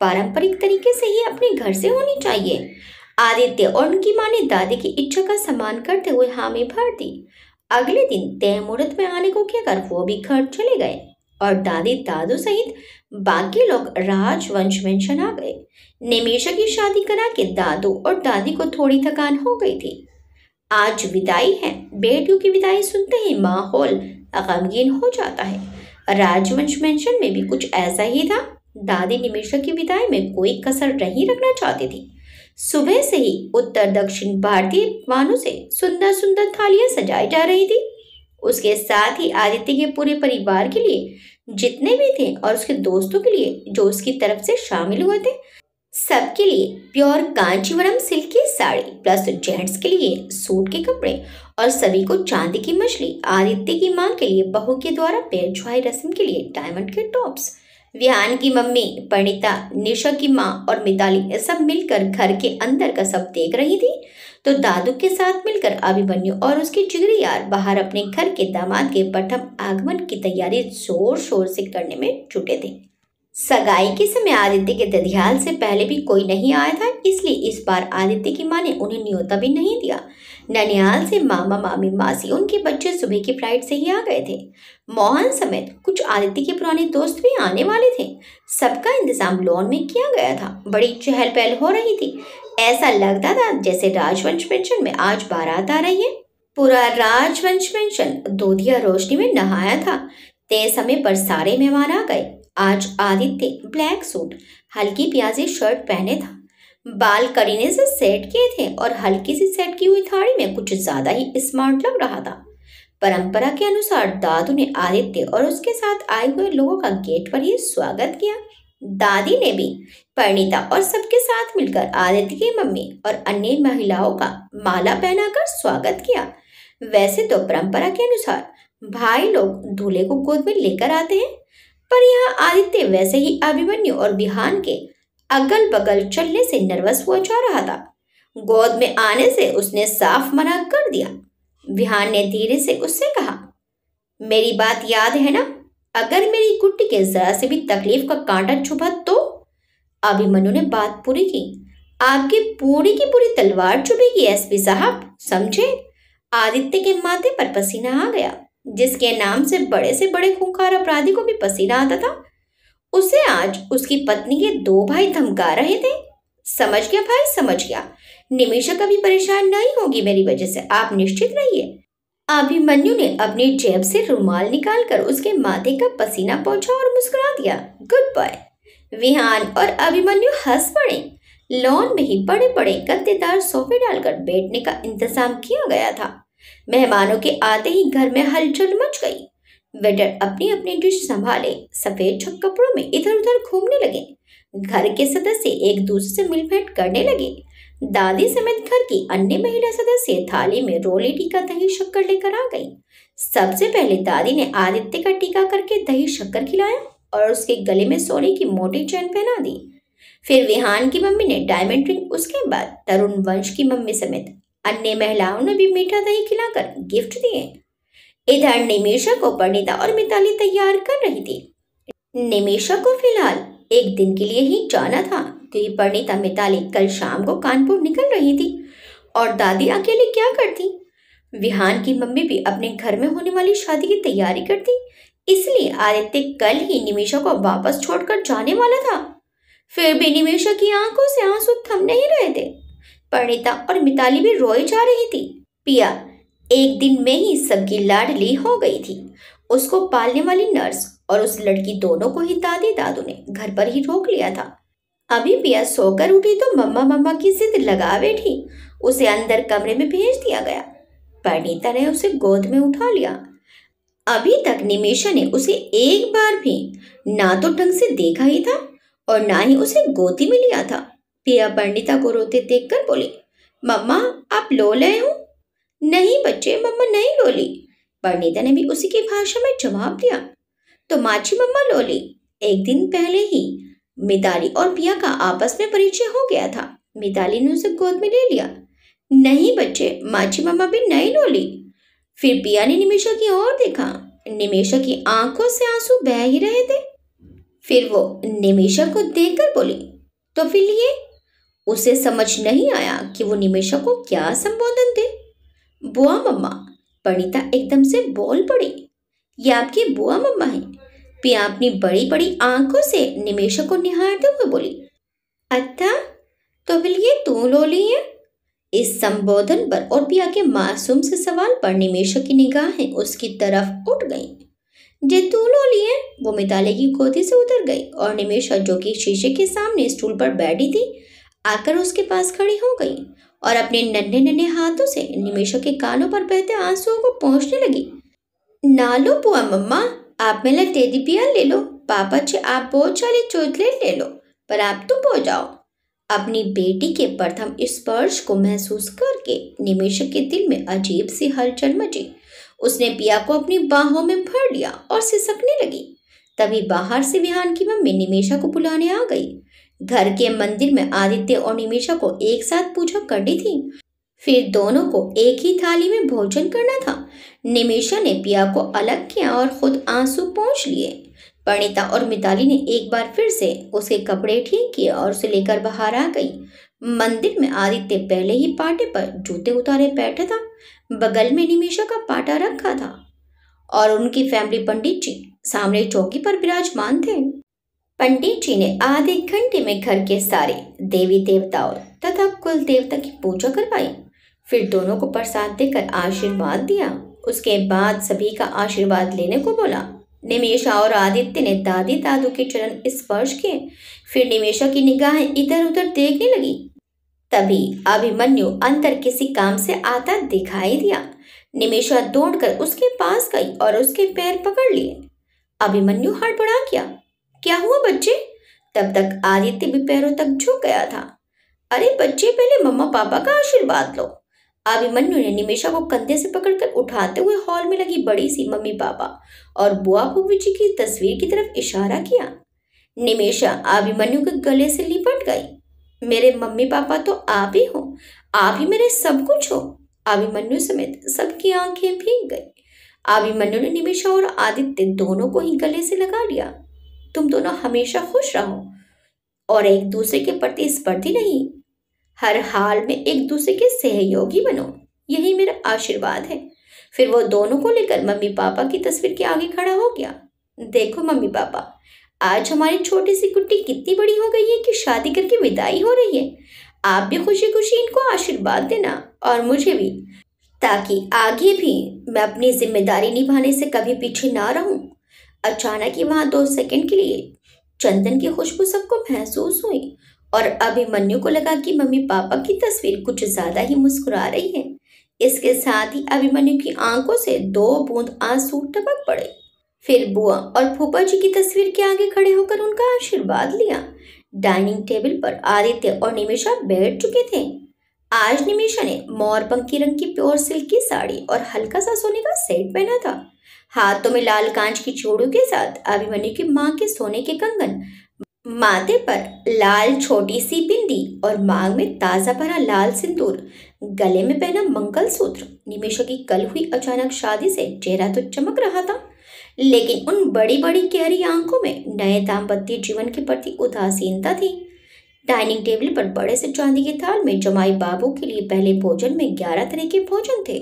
पारंपरिक तरीके से ही अपने घर से होनी चाहिए। आदित्य और उनकी मां ने दादी की इच्छा का सम्मान करते हुए हामी भर दी। अगले दिन तय मुहूर्त में आने को कहकर वो भी घर चले गए और दादी दादू सहित बाकी लोग राजवंश मेंशन आ गए। निमिषा की शादी करा के दादू और दादी को थोड़ी थकान हो गई थी। आज विदाई है। बेटियों की विदाई सुनते ही माहौल गमगीन हो जाता है। राजवंश मेंशन में भी कुछ ऐसा ही था। दादी निमिषा की विदाई में कोई कसर नहीं रखना चाहती थी। सुबह से ही उत्तर दक्षिण भारतीय पकवानों से सुंदर सुंदर थालियां सजाई जा रही थी। उसके साथ ही आदित्य के पूरे परिवार के लिए जितने भी थे और उसके दोस्तों के लिए जो उसकी तरफ से शामिल हुए थे, सबके लिए प्योर कांचीवरम सिल्क की साड़ी, प्लस जेंट्स के लिए सूट के कपड़े और सभी को चांदी की मछली। आदित्य की मां के लिए बहू के द्वारा पैर छुआई रस्म के लिए डायमंड के टॉप्स। विहान की मम्मी परिणीता, निशा की मां और मिताली सब मिलकर घर के अंदर का सब देख रही थी, तो दादू के साथ मिलकर अभिमन्यु और उसके जिगरी यार बाहर अपने घर के दामाद के प्रथम आगमन की तैयारी जोर शोर से करने में जुटे थे। सगाई के समय आदित्य के दधियाल से पहले भी कोई नहीं आया था, इसलिए इस बार आदित्य की मां ने उन्हें न्योता भी नहीं दिया। ननिहाल से मामा मामी मासी उनके बच्चे सुबह की फ्लाइट से ही आ गए थे। मोहन समेत कुछ आदित्य के पुराने दोस्त भी आने वाले थे। सबका इंतजाम लॉन में किया गया था। बड़ी चहल पहल हो रही थी। ऐसा लगता था जैसे राजवंश पेंशन में आज बारात आ रही है। पूरा राजवंश पेंशन दूधिया रोशनी में नहाया था। तय समय पर सारे मेहमान आ गए। आज आदित्य ब्लैक सूट, हल्की प्याजी शर्ट पहने था। बाल करीने से सेट किए थे और हल्की सी सेट की हुई थाड़ी में कुछ ज्यादा ही स्मार्ट लग रहा था। परंपरा के अनुसार दादू ने आदित्य और उसके साथ आए हुए लोगों का गेट पर ही स्वागत किया। दादी ने भी परिणीता और सबके साथ मिलकर आदित्य की मम्मी और अन्य महिलाओं का माला पहनाकर स्वागत किया। वैसे तो परंपरा के अनुसार भाई लोग दूल्हे को गोद में लेकर आते हैं, पर यहाँ आदित्य वैसे ही अभिमन्यु और विहान के अगल बगल चलने से नर्वस हुआ जा रहा था। गोद में आने से उसने साफ मना कर दिया। विहान ने धीरे से उससे कहा, मेरी बात याद है ना? अगर मेरी गुड्डी के जरा से भी तकलीफ का कांटा छुपा तो? अभिमन्यु ने बात पूरी की। आपकी पूरी की पूरी तलवार चुभेगी एसपी साहब, समझे? आदित्य के माथे पर पसीना आ गया। जिसके नाम से बड़े खूंखार अपराधी को भी पसीना आता था, उसे आज उसकी पत्नी के 2 भाई धमका रहे थे। समझ गया भाई, समझ गया। निमिषा कभी परेशान नहीं होगी मेरी वजह से, आप निश्चित रहिए। अभिमन्यु ने अपनी जेब से रुमाल निकालकर उसके माथे का पसीना पोंछा और मुस्कुरा दिया। Good bye. विहान और अभिमन्यु हंस पड़े। लॉन में ही बड़े बड़े गद्देदार सोफे डालकर बैठने का इंतजाम किया गया था। मेहमानों के आते ही घर में हलचल मच गई। वेटर अपनी अपनी डिश संभाले सफेद छक कपड़ों में इधर उधर घूमने लगे। घर के सदस्य एक दूसरे से मिलभेट करने लगे। दादी समेत घर की अन्य महिला सदस्य थाली में रोली टीका दही शक्कर लेकर आ गई। सबसे पहले दादी ने आदित्य का टीका करके दही शक्कर खिलाया और उसके गले में सोने की मोटी चैन पहना दी। फिर विहान की मम्मी ने डायमंड रिंग, उसके बाद तरुण वंश की मम्मी समेत अन्य महिलाओं ने भी मीठा दही खिलाकर गिफ्ट दिए। इधर निमिषा को परिणीता और मिताली तैयार कर रही थी। निमिषा को फिलहाल एक दिन के लिए ही जाना था, क्योंकि परिणीता मिताली कल शाम को कानपुर निकल रही थी और दादी अकेले क्या करती। विहान की मम्मी भी अपने घर में होने वाली शादी की तैयारी करती, इसलिए आदित्य कल ही निमिषा को वापस छोड़कर जाने वाला था। फिर भी निमिषा की आंखों से आंसू थम नहीं रहे थे। परिणीता और मिताली भी रोई जा रही थी। पिया, एक दिन में ही सबकी लाडली हो गई थी। उसको पालने वाली नर्स और उस लड़की दोनों को ही दादी दादू ने घर पर ही रोक लिया था। अभी पिया सोकर उठी तो मम्मा मम्मा की जिद लगा बैठी। उसे अंदर कमरे में भेज दिया गया। परिणीता ने उसे गोद में उठा लिया। अभी तक निमेशा ने उसे एक बार भी ना तो ढंग से देखा ही था और ना ही उसे गोदी में लिया था। पिया परिणीता को रोते देखकर बोली, मम्मा आप लो ले हो? नहीं बच्चे, मम्मा नहीं लोली। परिणीता ने भी उसी की भाषा में जवाब दिया। तो माची मम्मा लोली। एक दिन पहले ही मिताली और पिया का आपस में परिचय हो गया था। मिताली ने उसे गोद में ले लिया। नहीं बच्चे, माची मम्मा भी नहीं लोली। फिर पिया ने निमेशा की ओर देखा। निमेशा की आंखों से आंसू बह ही रहे थे। फिर वो निमेशा को देखकर बोली, तो फिर ये? उसे समझ नहीं आया कि वो निमेशा को क्या संबोधन दे। बुआ मम्मा। परिणीता एकदम से बोल पड़ी, ये आपकी बुआ मम्मा है। पिया अपनी बड़ी बड़ी आंखों से निमेशा को निहारते हुए बोली, अच्छा तो फिर ये तू लोली है? इस संबोधन पर और पिया के मासूम से सवाल पर निमेशा की निगाहें उसकी तरफ उठ गईं। जे तू लोली है? वो मिताली की गोदी से उतर गई और निमेशा, जो कि शीशे के सामने स्टूल पर बैठी थी, आकर उसके पास खड़ी हो गई और अपने नन्हे नन्हे हाथों से निमेशा के कानों पर बहते आंसुओं को पोंछने लगी। ना लो बुआ मम्मा, आप मेरा टेडी बियर ले लो। पापा जी आप बहुत सारे चॉकलेट ले लो, पर आप तो पो जाओ। अपनी बेटी के प्रथम स्पर्श को महसूस करके निमेशा के दिल में अजीब सी हलचल मची। उसने पिया को अपनी बाहों में भर लिया और सिसकने लगी। तभी बाहर से विहान की मम्मी निमेशा को बुलाने आ गई। घर के मंदिर में आदित्य और निमेशा को एक साथ पूजा करनी थी। फिर दोनों को एक ही थाली में भोजन करना था। निमेशा ने पिया को अलग किया और खुद आंसू पोंछ लिए। परिणीता और मिताली ने एक बार फिर से उसके कपड़े ठीक किए और उसे लेकर बाहर आ गई। मंदिर में आदित्य पहले ही पाटे पर जूते उतारे बैठा था। बगल में निमेशा का पाटा रखा था और उनकी फैमिली पंडित जी सामने चौकी पर विराजमान थे। पंडित जी ने आधे घंटे में घर के सारे देवी देवताओं तथा कुल देवता की पूजा करवाई। फिर दोनों को प्रसाद देकर आशीर्वाद दिया। उसके बाद सभी का आशीर्वाद लेने को बोला। निमेशा और आदित्य ने दादी दादू के चरण स्पर्श किए। फिर निमेशा की निगाहें इधर उधर देखने लगी। तभी अभिमन्यु अंदर किसी काम से आता दिखाई दिया। निमेशा दौड़कर उसके पास गई और उसके पैर पकड़ लिए। अभिमन्यु हड़बड़ा गया। क्या हुआ बच्चे? तब तक आदित्य भी पैरों तक झुक गया था। अरे बच्चे, पहले मम्मा पापा का आशीर्वाद लो। अभिमन्यु ने निमेशा को कंधे से पकड़कर उठाते हुए हॉल में लगी बड़ी सी मम्मी पापा और बुआ फूफी जी की तस्वीर की तरफ इशारा किया। निमेशा अभिमन्यु के गले से लिपट गई। मेरे मम्मी पापा तो आप ही हो, आप ही मेरे सब कुछ हो। अभिमन्यु समेत सबकी आंखें भीग गई। अभिमन्यु ने निमेशा और आदित्य दोनों को ही गले से लगा लिया। तुम दोनों हमेशा खुश रहो और एक दूसरे के प्रति स्पर्धी नहीं, हर हाल में एक दूसरे के सहयोगी बनो, यही मेरा आशीर्वाद है। फिर वो दोनों को लेकर मम्मी पापा की तस्वीर के आगे खड़ा हो गया। देखो मम्मी पापा, आज हमारी छोटी सी कुट्टी कितनी बड़ी हो गई है कि शादी करके विदाई हो रही है। आप भी खुशी खुशी इनको आशीर्वाद देना और मुझे भी, ताकि आगे भी मैं अपनी जिम्मेदारी निभाने से कभी पीछे ना रहूं। अचानक ही वहां 2 सेकंड के लिए चंदन की खुशबू सबको महसूस हुई और अभिमन्यु को लगा कि मम्मी पापा की तस्वीर कुछ ज्यादा ही मुस्कुरा रही है। इसके साथ ही अभिमन्यु की आंखों से 2 बूंद आंसू टपक पड़े। फिर बुआ और फूफा जी की तस्वीर के आगे खड़े होकर उनका आशीर्वाद लिया। डाइनिंग टेबल पर आदित्य और निमेशा बैठ चुके थे। आज निमेशा ने मोरपंखी रंग की प्योर सिल्क की साड़ी और हल्का सा सोने का सेट पहना था। हाथों में लाल कांच की चूड़ियों के साथ अभिमन्यु की मां के सोने के कंगन, माथे पर लाल छोटी सी बिंदी और मांग में ताजा भरा लाल सिंदूर, गले में पहना मंगलसूत्र। निमेशा की कल हुई अचानक शादी से चेहरा तो चमक रहा था, लेकिन उन बड़ी बड़ी गहरी आंखों में नए दाम्पत्य जीवन के प्रति उदासीनता थी। डाइनिंग टेबल पर बड़े से चांदी के थाल में जमाई बाबू के लिए पहले भोजन में 11 तरह के भोजन थे।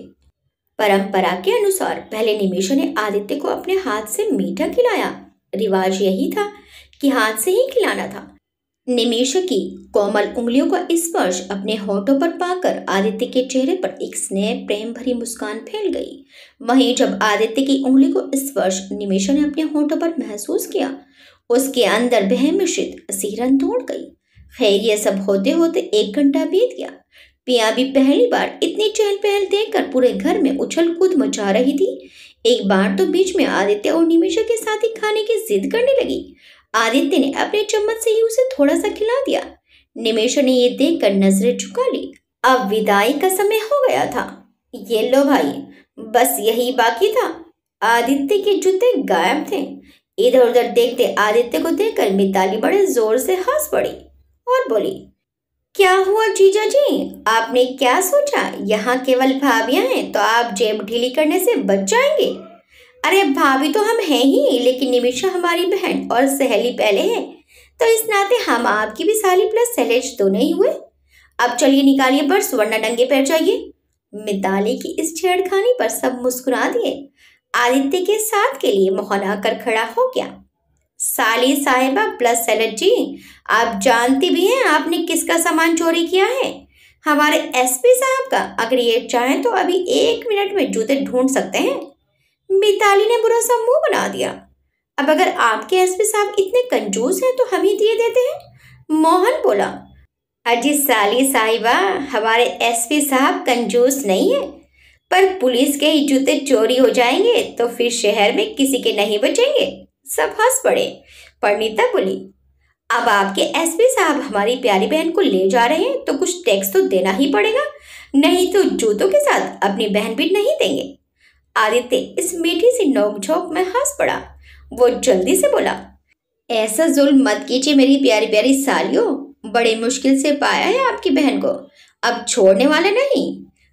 परंपरा के अनुसार पहले निमेशा ने आदित्य को अपने हाथ से मीठा खिलाया। रिवाज यही था कि हाथ से ही खिलाना था। निमेषा की कोमल उंगलियों का स्पर्श अपने होठों पर पाकर आदित्य के चेहरे पर एक स्नेह प्रेम भरी मुस्कान फैल गई। वहीं जब आदित्य की उंगली को स्पर्श निमेषा ने अपने होठों पर महसूस किया, उसके अंदर बह मिश्रित सिहरन दौड़ गई। खैर, यह सब होते होते 1 घंटा बीत गया। पिया भी पहली बार इतनी चहल पहल देखकर पूरे घर में उछल कूद मचा रही थी। एक बार तो बीच में आदित्य और निमेषा के साथ ही खाने की जिद करने लगी। आदित्य ने अपने चम्मच से ही उसे थोड़ा सा खिला दिया। निमेषा ने ये देखकर नजरें झुका ली। अब विदाई का समय हो गया था। ये लो भाई, बस यही बाकी था। आदित्य के जूते गायब थे। इधर उधर देखते आदित्य को देखकर मिताली बड़े जोर से हंस पड़ी और बोली, क्या हुआ जीजा जी, आपने क्या सोचा यहाँ केवल भाभियां हैं तो आप जेब ढीली करने से बच जाएंगे? अरे भाभी तो हम हैं ही, लेकिन निमिषा हमारी बहन और सहेली पहले है, तो इस नाते हम आपकी भी साली प्लस सहेज तो नहीं हुए। अब चलिए निकालिए पर्स, वरना नंगे पैर जाइए। मिताली की इस छेड़खानी पर सब मुस्कुरा दिए। आदित्य के साथ के लिए मोहन आकर खड़ा हो गया। साली साहिबा प्लस सैलड जी, आप जानती भी हैं आपने किसका सामान चोरी किया है? हमारे एसपी साहब का। अगर ये चाहें तो अभी 1 मिनट में जूते ढूंढ सकते हैं। मिताली ने बुरा सा मुंह बना दिया। अब अगर आपके एसपी साहब इतने कंजूस हैं तो हम ही दिए देते हैं। मोहन बोला, अजी साली साहिबा, हमारे एसपी साहब कंजूस नहीं है, पर पुलिस के ही जूते चोरी हो जाएंगे तो फिर शहर में किसी के नहीं बचेंगे। सब हंस पड़े। परिणीता बोली, अब आपके एसपी साहब हमारी प्यारी बहन को ले जा रहे हैं तो कुछ टैक्स तो देना ही पड़ेगा, नहीं तो जूतों के साथ अपनी बहन भी नहीं देंगे। आदित्य इस मीठी सी नोकझोंक में हंस पड़ा। वो जल्दी से बोला, ऐसा जुल्म मत कीजिए मेरी प्यारी प्यारी सालियों, बड़े मुश्किल से पाया है आपकी बहन को, अब छोड़ने वाले नहीं।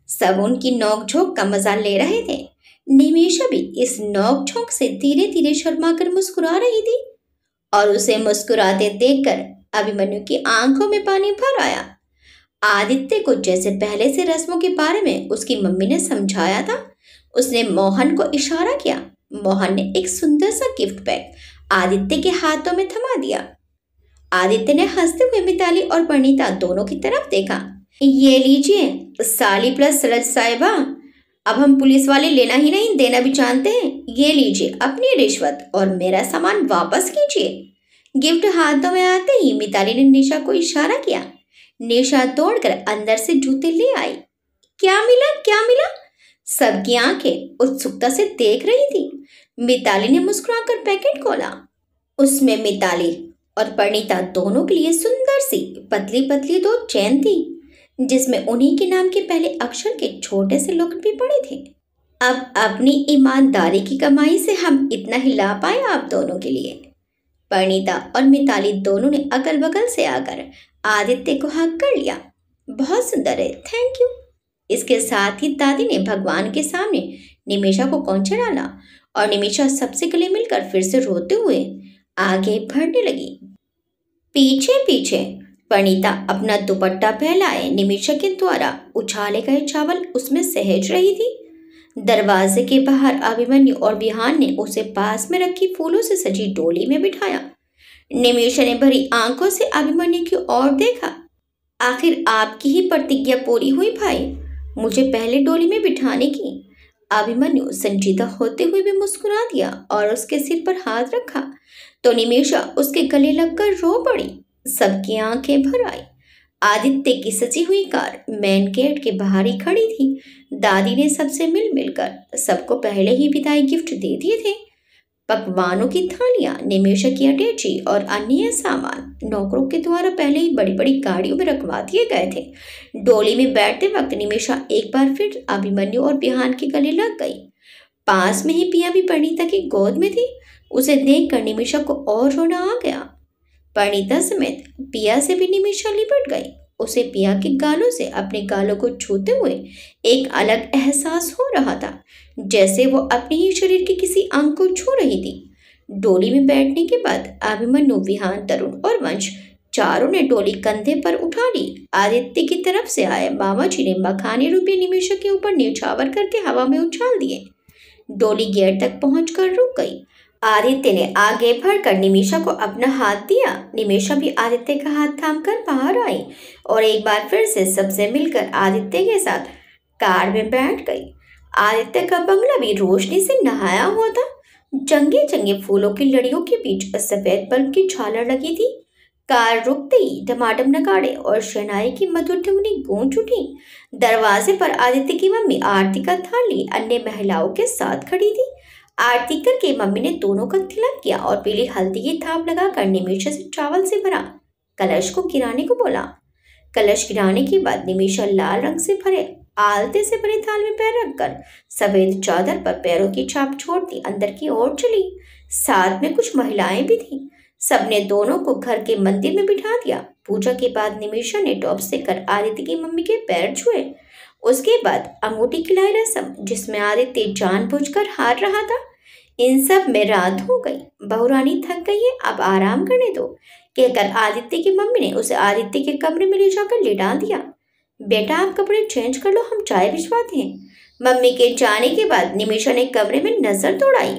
सब उनकी नोकझोंक का मजा ले रहे थे। निमेषा भी इस नोकझोंक से धीरे धीरे शर्मा कर मुस्कुरा रही थी और उसे मुस्कुराते देखकर अभिमन्यु की आंखों में पानी भर आया। आदित्य को जैसे पहले से रस्मों के बारे में उसकी मम्मी ने समझाया था, उसने मोहन को इशारा किया। मोहन ने एक सुंदर सा गिफ्ट बैग आदित्य के हाथों में थमा दिया। आदित्य ने हंसते हुए मिताली और परिणीता दोनों की तरफ देखा। ये लीजिए साली प्लस सलज साहिबा, अब हम पुलिस वाले लेना ही नहीं देना भी जानते हैं। ये लीजिए अपनी रिश्वत और मेरा सामान वापस कीजिए। गिफ्ट हाथों में आते ही मिताली ने निशा को इशारा किया। निशा दौड़कर अंदर से जूते ले आई। क्या मिला क्या मिला? सबकी आंखें उत्सुकता से देख रही थी। मिताली ने मुस्कुराकर पैकेट खोला। उसमें मिताली और परिणीता दोनों के लिए सुंदर सी पतली पतली 2 चैन थी, जिसमें उन्हीं के नाम के पहले अक्षर के छोटे से लोकेट भी पड़े थे। अब अपनी ईमानदारी की कमाई से हम इतना ही ला पाए आप दोनों के लिए। परिणीता और मिताली दोनों ने अगल बगल से आकर आदित्य को हक कर लिया। बहुत सुंदर है, थैंक यू। इसके साथ ही दादी ने भगवान के सामने निमेषा को कौंचा डाला और निमेषा सबसे गले मिलकर फिर से रोते हुए आगे बढ़ने लगी। पीछे पीछे परिणीता अपना दुपट्टा फैलाए निमेषा के द्वारा उछाले गए चावल उसमें सहेज रही थी। दरवाजे के बाहर अभिमन्यु और विहान ने उसे पास में रखी फूलों से सजी डोली में बिठाया। निमेषा ने भरी आंखों से अभिमन्यु की ओर देखा। आखिर आपकी ही प्रतिज्ञा पूरी हुई भाई, मुझे पहले डोली में बिठाने की। अभिमन्यु संजीदा होते हुए भी मुस्कुरा दिया और उसके सिर पर हाथ रखा तो निमेषा उसके गले लगकर रो पड़ी। सबकी आंखें भर आई। आदित्य की सजी हुई कार मेन गेट के बाहर ही खड़ी थी। दादी ने सबसे मिल मिलकर सबको पहले ही विदाई गिफ्ट दे दिए थे। पकवानों की थालियां, निमेषा की अटैची और अन्य सामान नौकरों के द्वारा पहले ही बड़ी बड़ी गाड़ियों में रखवा दिए गए थे। डोली में बैठते वक्त निमेषा एक बार फिर अभिमन्यु और बिहान के गले लग गई। पास में ही पिया भी परिणीता की गोद में थी। उसे देखकर निमेषा को और रोना आ गया। परिणीता समेत पिया से भी निमेषा लिपट गई। उसे पिया के गालों से अपने गालों को छूते हुए एक अलग एहसास हो रहा था, जैसे वो अपने ही शरीर के किसी अंग को छू रही थी। डोली में बैठने के बाद अभिमन्यु, विहान, तरुण और वंश चारों ने डोली कंधे पर उठा ली। आदित्य की तरफ से आए मामा जी ने मखाने रूपी निमेषा के ऊपर न्यौछावर करके हवा में उछाल दिए। डोली गेट तक पहुंचकर रुक गई। आदित्य ने आगे बढ़कर निमिषा को अपना हाथ दिया। निमिषा भी आदित्य का हाथ थामकर बाहर आई और एक बार फिर से सबसे मिलकर आदित्य के साथ कार में बैठ गई। आदित्य का बंगला भी रोशनी से नहाया हुआ था। जंगे जंगे फूलों की लड़ियों के बीच सफेद बल्ब की झालर लगी थी। कार रुकते ही डमाडम नगाड़े और शहनाई की मधुर धुनी गूंज उठी। दरवाजे पर आदित्य की मम्मी आरती का थाली अन्य महिलाओं के साथ खड़ी थी। आरती करके मम्मी ने दोनों का तिलक किया और पीली हल्दी की थाप लगाकर निमिषा से चावल से भरा कलश को गिराने को बोला। कलश गिराने के बाद निमिषा लाल रंग से भरे आलते से भरे थाल में पैर रखकर सफेद चादर पर पैरों की छाप छोड़ती अंदर की ओर चली। साथ में कुछ महिलाएं भी थीं। सबने दोनों को घर के मंदिर में बिठा दिया। पूजा के बाद निमिषा ने टॉप से कर आदित्य की मम्मी के पैर छुए। उसके बाद अंगूठी खिलाई रस्म, जिसमें आदित्य जानबूझकर हार रहा था। इन सब में रात हो गई। बहुरानी थक गई है, अब आराम करने दो, कहकर आदित्य की मम्मी ने उसे आदित्य के कमरे में ले जाकर लिटा दिया। बेटा आप कपड़े चेंज कर लो, हम चाय भिजवाते हैं। मम्मी के जाने के बाद निमिषा ने कमरे में नजर दौड़ाई।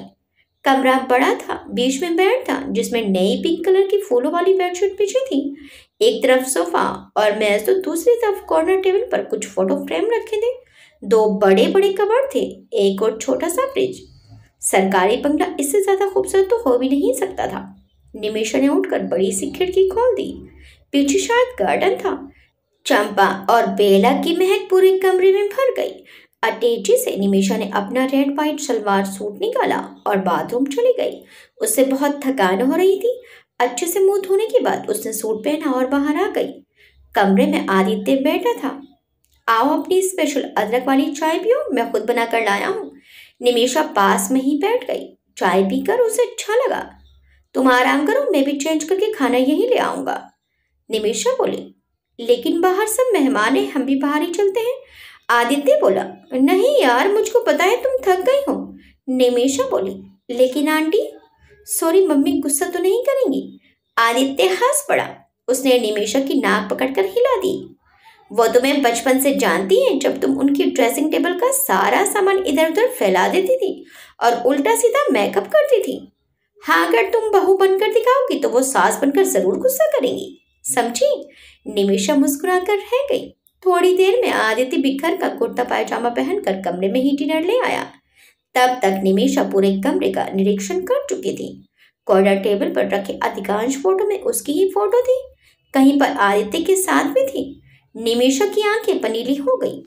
कमरा बड़ा था, बीच में बेड था जिसमें नई पिंक कलर की फूलों वाली बेडशीट बिछी थी। एक तरफ सोफा और मेज तो दूसरी तरफ कॉर्नर टेबल पर कुछ फोटो फ्रेम रखे थे। दो बड़े बड़े कबर्ड थे, एक और छोटा सा फ्रिज। सरकारी बंगला इससे ज्यादा खूबसूरत तो हो भी नहीं सकता था। निमिषा ने उठकर बड़ी सी खिड़की खोल दी। पीछे शायद गार्डन था। चंपा और बेला की महक पूरे कमरे में भर गई। अटैची से निमिषा ने अपना रेड व्हाइट सलवार सूट निकाला और बाथरूम चली गई। उससे बहुत थकान हो रही थी। अच्छे से मुंह धोने के बाद उसने सूट पहना और बाहर आ गई। कमरे में आदित्य बैठा था। आओ अपनी स्पेशल अदरक वाली चाय पियो, मैं खुद बनाकर लाया हूँ। निमिषा पास में ही बैठ गई। चाय पीकर उसे अच्छा लगा। तुम आराम करो, मैं भी चेंज करके खाना यहीं ले आऊंगा, निमिषा बोली। लेकिन बाहर सब मेहमान हैं, हम भी बाहर ही चलते हैं, आदित्य बोला। नहीं यार, मुझको पता है तुम थक गई हो, निमिषा बोली। लेकिन आंटी, सॉरी, मम्मी गुस्सा तो नहीं करेंगी? आदित्य हंस पड़ा। उसने निमिषा की नाक पकड़कर हिला दी। वो तुम्हें बचपन से जानती है, जब तुम उनकी ड्रेसिंग टेबल का सारा सामान इधर उधर फैला देती थी और उल्टा सीधा मेकअप करती थी। हाँ, अगर तुम बहू बनकर दिखाओगी तो वो सास बनकर जरूर गुस्सा करेंगी, समझी? निमिषा मुस्कुराकर रह गई। थोड़ी देर में आदित्य बिखर का कुर्ता पायजामा पहनकर कमरे में ही डिनर ले आया। तब तक निमिषा पूरे कमरे का निरीक्षण कर चुकी थी। कॉर्नर टेबल पर रखे अधिकांश फोटो में उसकी ही फोटो थी, कहीं पर आदित्य के साथ भी थी। निमिषा की आंखें पनीली हो गई।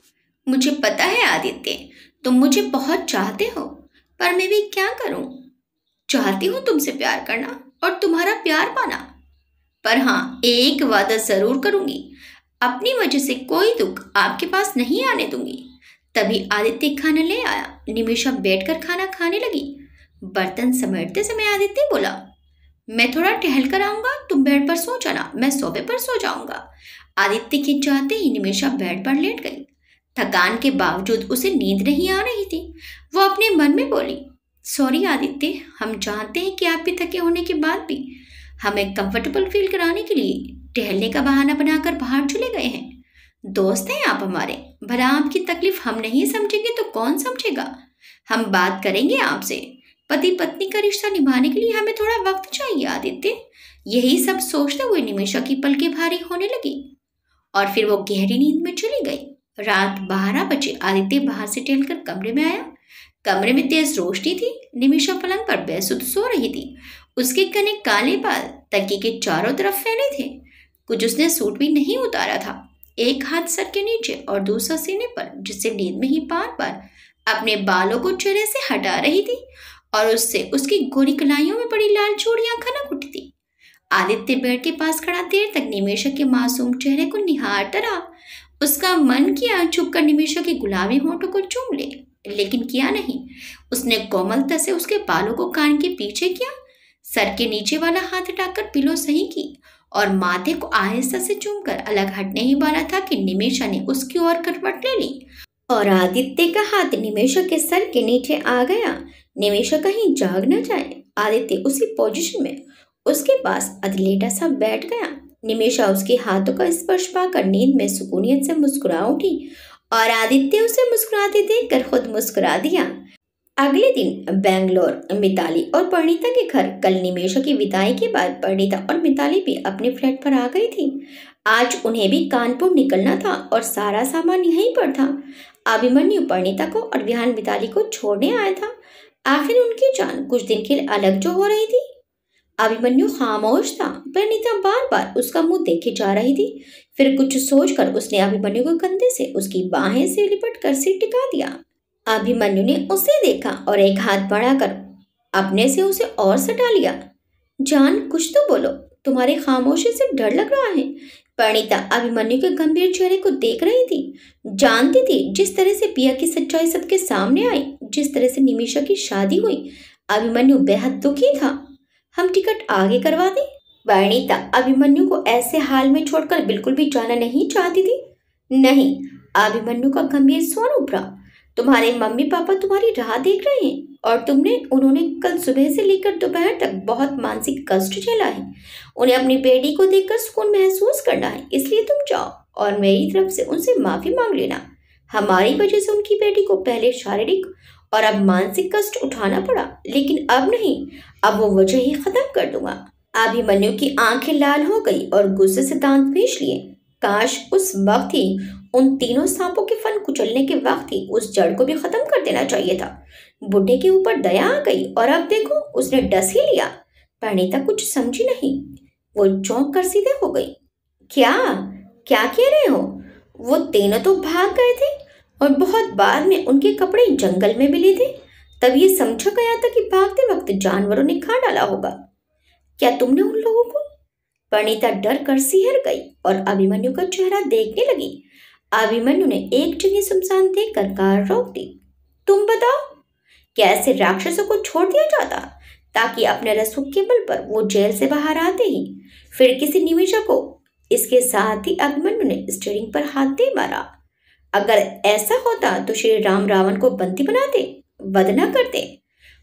मुझे पता है आदित्य, तुम मुझे बहुत चाहते हो, पर मैं भी क्या करूं? चाहती हूं तुमसे प्यार करना और तुम्हारा प्यार पाना, पर हाँ, एक वादा जरूर करूंगी, अपनी वजह से कोई दुख आपके पास नहीं आने दूंगी। तभी आदित्य खाना ले आया। निमिषा बैठकर खाना खाने लगी। बर्तन समेटते समय आदित्य बोला, मैं थोड़ा टहल कर आऊंगा, तुम बेड पर सो जाना, मैं सोफे पर सो जाऊंगा। आदित्य के जाते ही निमिषा बेड पर लेट गई। थकान के बावजूद उसे नींद नहीं आ रही थी। वो अपने मन में बोली, सॉरी आदित्य, हम जानते हैं कि आप भी थके होने के बाद भी हमें कंफर्टेबल फील कराने के लिए टहलने का बहाना बनाकर बाहर चले गए हैं। दोस्त हैं आप हमारे, भला आपकी तकलीफ हम नहीं समझेंगे तो कौन समझेगा? हम बात करेंगे आपसे। पति पत्नी का रिश्ता निभाने के लिए हमें थोड़ा वक्त चाहिए आदित्य। यही सब सोचते हुए निमिषा की पलकें भारी होने लगी और फिर वो गहरी नींद में चली गई। रात 12 बजे आदित्य बाहर से टहलकर कमरे में आया। कमरे में तेज रोशनी थी। निमिषा पलंग पर बेसुध सो रही थी। उसके घने काले बाल तकिए के चारों तरफ फैले थे। कुछ उसने सूट भी नहीं उतारा था। एक हाथ सर के नीचे और दूसरा सीने पर, जिससे नींद में ही बार बार अपने बालों को चेहरे से हटा रही थी और उससे उसकी गोरी कलाइयों में बड़ी लाल चूड़ियां खनक उठी थी। आदित्य बेड के पास खड़ा देर तक निमिषा के मासूम चेहरे को निहारता रहा। उसका मन किया छुपकर निमिषा के गुलाबी होठों को चूम ले, लेकिन किया नहीं। उसने कोमलता से उसके बालों को कान के पीछे किया, सर के नीचे वाला हाथ हटाकर पिलो सही की और माथे को आहिस्ता से चूमकर अलग हटने ही वाला था कि निमिषा ने उसकी ओर करवट ले ली और आदित्य का हाथ निमिषा के सर के नीचे आ गया। निमिषा कहीं जाग न जाए। आदित्य उसी पोजीशन में उसके पास अधलेटा सा बैठ गया। निमिषा उसके हाथों का स्पर्श पाकर नींद में सुकूनियत से मुस्कुरा उठी और आदित्य उसे मुस्कुराते देखकर खुद मुस्कुरा दिया। अगले दिन बेंगलोर मिताली और परिणीता के घर। कल निमेशा की विदाई के बाद परिणीता और मिताली भी अपने फ्लैट पर आ गई थी। आज उन्हें भी कानपुर निकलना था और सारा सामान यहीं पर था। अभिमन्यु परिणीता को और विहान मिताली को छोड़ने आया था। आखिर उनकी जान कुछ दिन के लिए अलग जो हो रही थी। अभिमन्यु खामोश था। परिणीता बार बार उसका मुंह देखे जा रही थी। फिर कुछ सोचकर उसने अभिमन्यु को कंधे से उसकी बाहें से लिपट कर सिर टिका दिया। अभिमन्यु ने उसे देखा और एक हाथ बढ़ाकर अपने से उसे और सटा लिया। जान, कुछ तो बोलो, तुम्हारी खामोशी से डर लग रहा है। परिणीता अभिमन्यु के गंभीर चेहरे को देख रही थी। जानती थी जिस तरह से पिया की सच्चाई सबके सामने आई, जिस तरह से निमिषा की शादी हुई, अभिमन्यु बेहद दुखी था। हम टिकट आगे करवा दें? परिणीता अभिमन्यु को ऐसे हाल में छोड़कर बिल्कुल भी जाना नहीं चाहती थी। नहीं, अभिमन्यु का गंभीर स्वर उभरा। तुम्हारे मम्मी पापा तुम्हारी राह देख रहे हैं और उन्होंने कल सुबह से लेकर दोपहर तक बहुत मानसिक कष्ट झेला है। उन्हें अपनी बेटी को देखकर सुकून महसूस करना है, इसलिए तुम जाओ और मेरी तरफ से उनसे माफी मांग लेना। हमारी वजह से उनकी बेटी को पहले शारीरिक और अब मानसिक कष्ट उठाना पड़ा, लेकिन अब नहीं, अब वो वजह ही खत्म कर दूंगा। अभिमन्यु की आंखें लाल हो गई और गुस्से से दांत पीस लिए। काश उस वक्त ही, उन तीनों सांपों के फन कुचलने के वक्त ही उस जड़ को भी खत्म कर देना चाहिए था। बुढ़े के ऊपर दया आ गई और अब देखो उसने डस ही लिया। परिणीता कुछ समझी नहीं। वो चौंक कर सीधे हो गई। क्या क्या कह रहे हो? वो तीनों तो भाग गए थे और बहुत बाद में उनके कपड़े जंगल में मिले थे। तब ये समझा गया था कि भागते वक्त जानवरों ने खा डाला होगा। क्या तुमने उन लोगों को? परिणीता डर कर सिहर गई और अभिमन्यु का चेहरा देखने लगी। अभिमन्यु ने एक जगह शमशान देखकर कार रोक दी। तुम बताओ, कैसे राक्षसों को छोड़ दिया जाता ताकि अपने रसूख के बल पर वो जेल से बाहर आते ही फिर किसी निमिषा को। इसके साथ ही अभिमन्यु ने स्टीयरिंग पर हाथ दे मारा। अगर ऐसा होता तो श्री राम रावण को बंदी बनाते, वध न करते,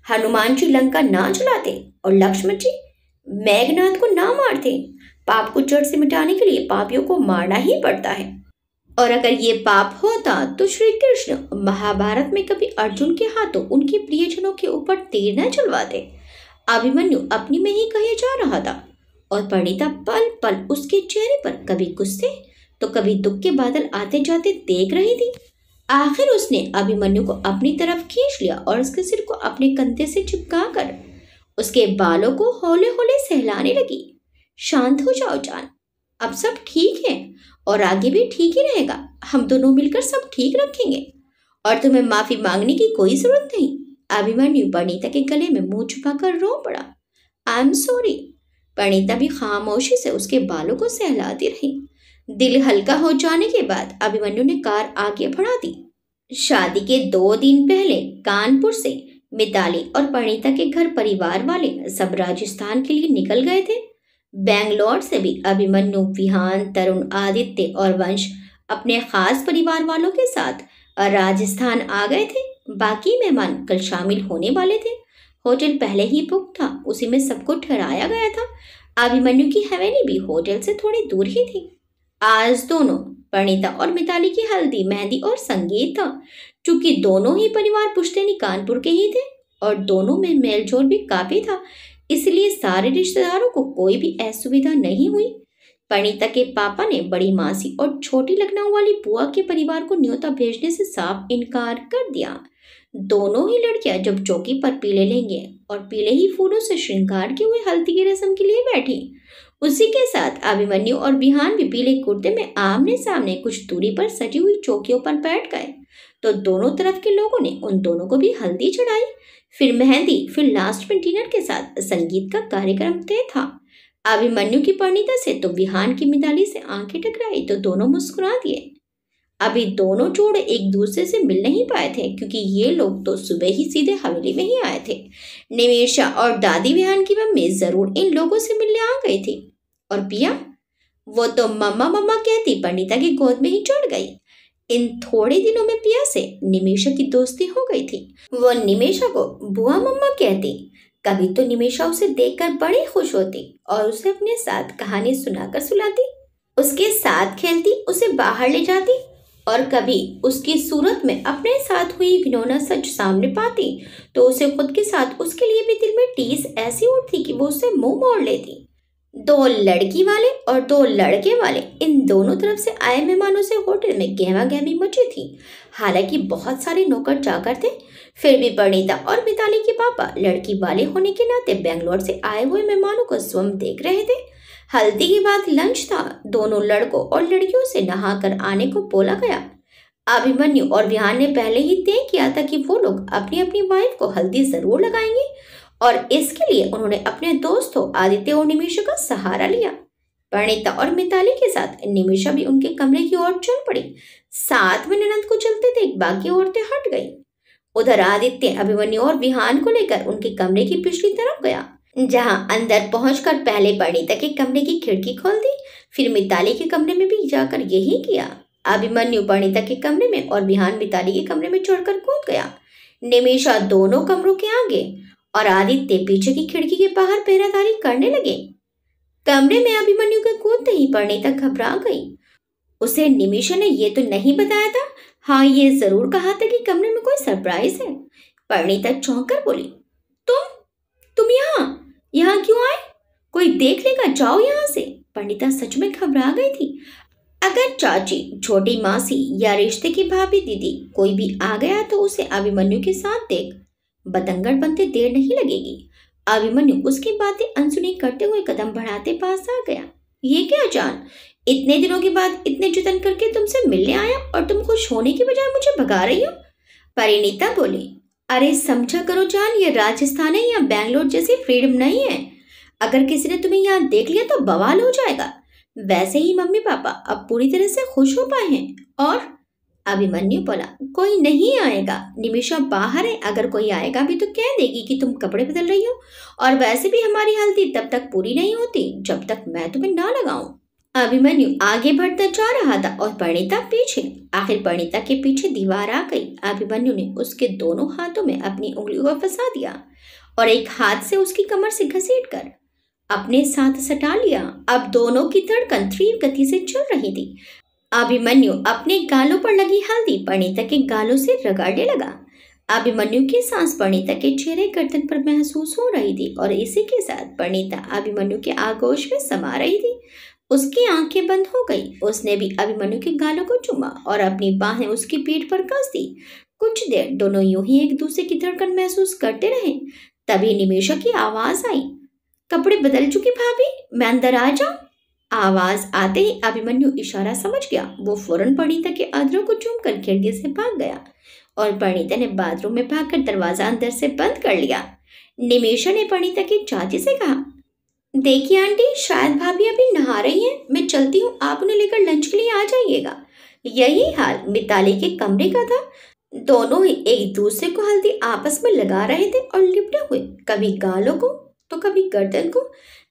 हनुमान जी लंका ना जलाते और लक्ष्मण जी मेघनाथ को ना मारते। पाप को जड़ से मिटाने के लिए पापियों को मारना ही पड़ता है। और अगर ये पाप होता तो श्री कृष्ण महाभारत में कभी अर्जुन के हाथों उनके प्रियजनों के ऊपर तीर न चलवाते। अभिमन्यु अपनी में ही कहे जा रहा था और परिणीता पल पल उसके चेहरे पर कभी गुस्से तो कभी दुख के बादल आते जाते देख रही थी। आखिर उसने अभिमन्यु को अपनी तरफ खींच लिया और उसके सिर को अपने कंधे से चिपका कर उसके बालों को हौले हौले सहलाने लगी। शांत हो जाओ जान, अब सब ठीक है और आगे भी ठीक ही रहेगा। हम दोनों मिलकर सब ठीक रखेंगे और तुम्हें माफी मांगने की कोई जरूरत नहीं। अभिमन्यु परिणीता के गले में मुंह छुपाकर रो पड़ा। I am sorry. परिणीता भी खामोशी से उसके बालों को सहलाती रही। दिल हल्का हो जाने के बाद अभिमन्यु ने कार आगे बढ़ा दी। शादी के 2 दिन पहले कानपुर से मिताली और परिणीता के घर परिवार वाले सब राजस्थान के लिए निकल गए थे। बेंगलोर से भी अभिमन्यु, विहान, तरुण, आदित्य और वंश अपने खास परिवार वालों के साथ राजस्थान आ गए थे। बाकी मेहमान कल शामिल होने वाले थे। होटल पहले ही बुक था, उसी में सबको ठहराया गया था। अभिमन्यु की हवेली भी होटल से थोड़ी दूर ही थी। आज दोनों परिणीता और मिताली की हल्दी, मेहंदी और संगीत था। चूंकि दोनों ही परिवार पुश्तैनी कानपुर के ही थे और दोनों में मेलजोल भी काफी था, इसलिए सारे रिश्तेदारों को कोई भी असुविधा नहीं हुई। परिणीता के पापा ने बड़ी मासी और छोटी लखनऊ वाली बुआ के परिवार को न्योता भेजने से साफ इनकार कर दिया। दोनों ही लड़कियां जब चौकी पर पीले लहंगे और पीले ही फूलों से श्रृंगार की हुई हल्दी की रस्म के लिए बैठी, उसी के साथ अभिमन्यु और विहान भी पीले कुर्ते में आमने सामने कुछ दूरी पर सजी हुई चौकियों पर बैठ गए। तो दोनों तरफ के लोगों ने उन दोनों को भी हल्दी चढ़ाई, फिर मेहंदी, फिर लास्ट में डिनर के साथ संगीत का कार्यक्रम तय था। अभिमन्यु की परिणीता से तो विहान की मिताली से आंखें टकराई तो दोनों मुस्कुरा दिए। अभी दोनों जोड़े एक दूसरे से मिल नहीं पाए थे क्योंकि ये लोग तो सुबह ही सीधे हवेली में ही आए थे। निमेशा और दादी विहान की मम्मी जरूर इन लोगों से मिलने आ गई थी। और पिया, वो तो मम्मा मम्मा कहती परिणीता की गोद में ही चढ़ गई। इन थोड़े दिनों में पिया से निमेशा की दोस्ती हो गई थी। वो निमेशा को बुआ मम्मा कहती। कभी तो निमेशा उसे देखकर बड़ी खुश होती और उसे अपने साथ कहानी सुनाकर सुलाती, उसके साथ खेलती, उसे बाहर ले जाती और कभी उसकी सूरत में अपने साथ हुई घिनौना सच सामने पाती तो उसे खुद के साथ उसके लिए भी दिल में टीस ऐसी उठती कि वो उससे मुंह मोड़ लेती। दो लड़की वाले और दो लड़के वाले, इन दोनों तरफ से आए मेहमानों से होटल में गहमा गहमी मची थी। हालांकि बहुत सारे नौकर चाकर थे, फिर भी परिणीता और मिताली के पापा लड़की वाले होने के नाते बेंगलोर से आए हुए मेहमानों को स्वयं देख रहे थे। हल्दी के बाद लंच था। दोनों लड़कों और लड़कियों से नहाकर आने को बोला गया। अभिमन्यु और विहान ने पहले ही तय किया था कि वो लोग अपनी अपनी वाइफ को हल्दी जरूर लगाएंगे और इसके लिए उन्होंने अपने दोस्तों आदित्य और निमिषा का सहारा लिया। परिणीता और मिताली के साथ निमिषा भी उनके कमरे की ओर चल पड़ी। साथ में ननद को चलते देख बाकी औरतें हट गई। उधर आदित्य अभिमन्यु और विहान को लेकर उनके कमरे की पिछली तरफ गया, जहां अंदर पहुंचकर पहले परिणीता के कमरे की खिड़की खोल दी, फिर मिताली के कमरे में भी जाकर यही किया। अभिमन्यु परिणीता के कमरे में और विहान मिताली के कमरे में चढ़कर कूद गया। निमिषा दोनों कमरों के आगे और आदित्य पीछे की खिड़की के बाहर पहरेदारी करने लगे। कमरे में अभिमन्यु के कूदते ही परिणीता घबरा गई। उसे निमिषा ने ये तो नहीं बताया था, हाँ ये जरूर कहा था कि कमरे में कोई सरप्राइज है। परिणीता चौंक कर बोली, तुम यहाँ क्यों आए? कोई देख लेगा, जाओ यहाँ से। परिणीता सच में घबरा गई थी। अगर चाची, छोटी मासी या रिश्ते की भाभी, दीदी कोई भी आ गया तो उसे अभिमन्यु के साथ देख बतंगड़ बनते देर नहीं लगेगी। अभिमन्यु उसकी बातें अनसुनी करते हुए कदम बढ़ाते पास आ गया। ये क्या जान, इतने दिनों के बाद इतने जतन करके तुमसे मिलने आया और तुम खुश होने की बजाय मुझे भगा रही हो। परिणीता बोली, अरे समझा करो जान, ये राजस्थान है या बैंगलोर जैसी फ्रीडम नहीं है। अगर किसी ने तुम्हें यहाँ देख लिया तो बवाल हो जाएगा। वैसे ही मम्मी पापा अब पूरी तरह से खुश हो पाए हैं। और अभिमन्यु बोला, कोई नहीं आएगा, निमिषा बाहर है, अगर कोई आएगा भी तो कह देगी कि तुम कपड़े बदल रही हो। और वैसे भी हमारी हल्दी तब तक पूरी नहीं होती जब तक मैं तुम्हें ना लगाऊं। अभिमन्यु आगे बढ़ता जा रहा था और परिणीता पीछे। आखिर परिणीता के पीछे दीवार आ गई। अभिमन्यु ने उसके दोनों हाथों में अपनी उंगलियों को फंसा दिया और एक हाथ से उसकी कमर से घसीटकर अपने साथ सटा लिया। अब दोनों की धड़कन तीव्र गति से चल रही थी। अभिमन्यु अपने गालों पर लगी हल्दी परिणीता के गालों से रगड़ने लगा। अभिमन्यु की सांस परिणीता के चेहरे गर्दन पर महसूस हो रही थी और इसी के साथ परिणीता अभिमन्यु के आगोश में समा रही थी। उसकी आंखें बंद हो गई। उसने भी अभिमन्यु के गालों को चूमा और अपनी बाहें उसकी पीठ पर कस दी। कुछ देर दोनों यूं ही एक दूसरे की धड़कन महसूस करते रहे। तभी निमिषा की आवाज आई, कपड़े बदल चुकी भाभी, मैं अंदर आ जाऊं? आवाज आते ही अभिमन्यु इशारा समझ गया। वो फौरन परिणीता के अधरों को चूमकर खिड़की से भाग गया और परिणीता ने बाथरूम में भागकर दरवाजा अंदर से बंद कर लिया। निमिषा ने परिणीता की चाची से कहा, देखिए आंटी, शायद भाभी अभी नहा रही हैं, मैं चलती हूँ, आप उन्हें लेकर लंच के लिए आ जाइएगा। यही हाल मिताली के कमरे का था। दोनों ही एक दूसरे को हल्दी आपस में लगा रहे थे और लिपटे हुए कभी गालों को तो कभी गर्दन को,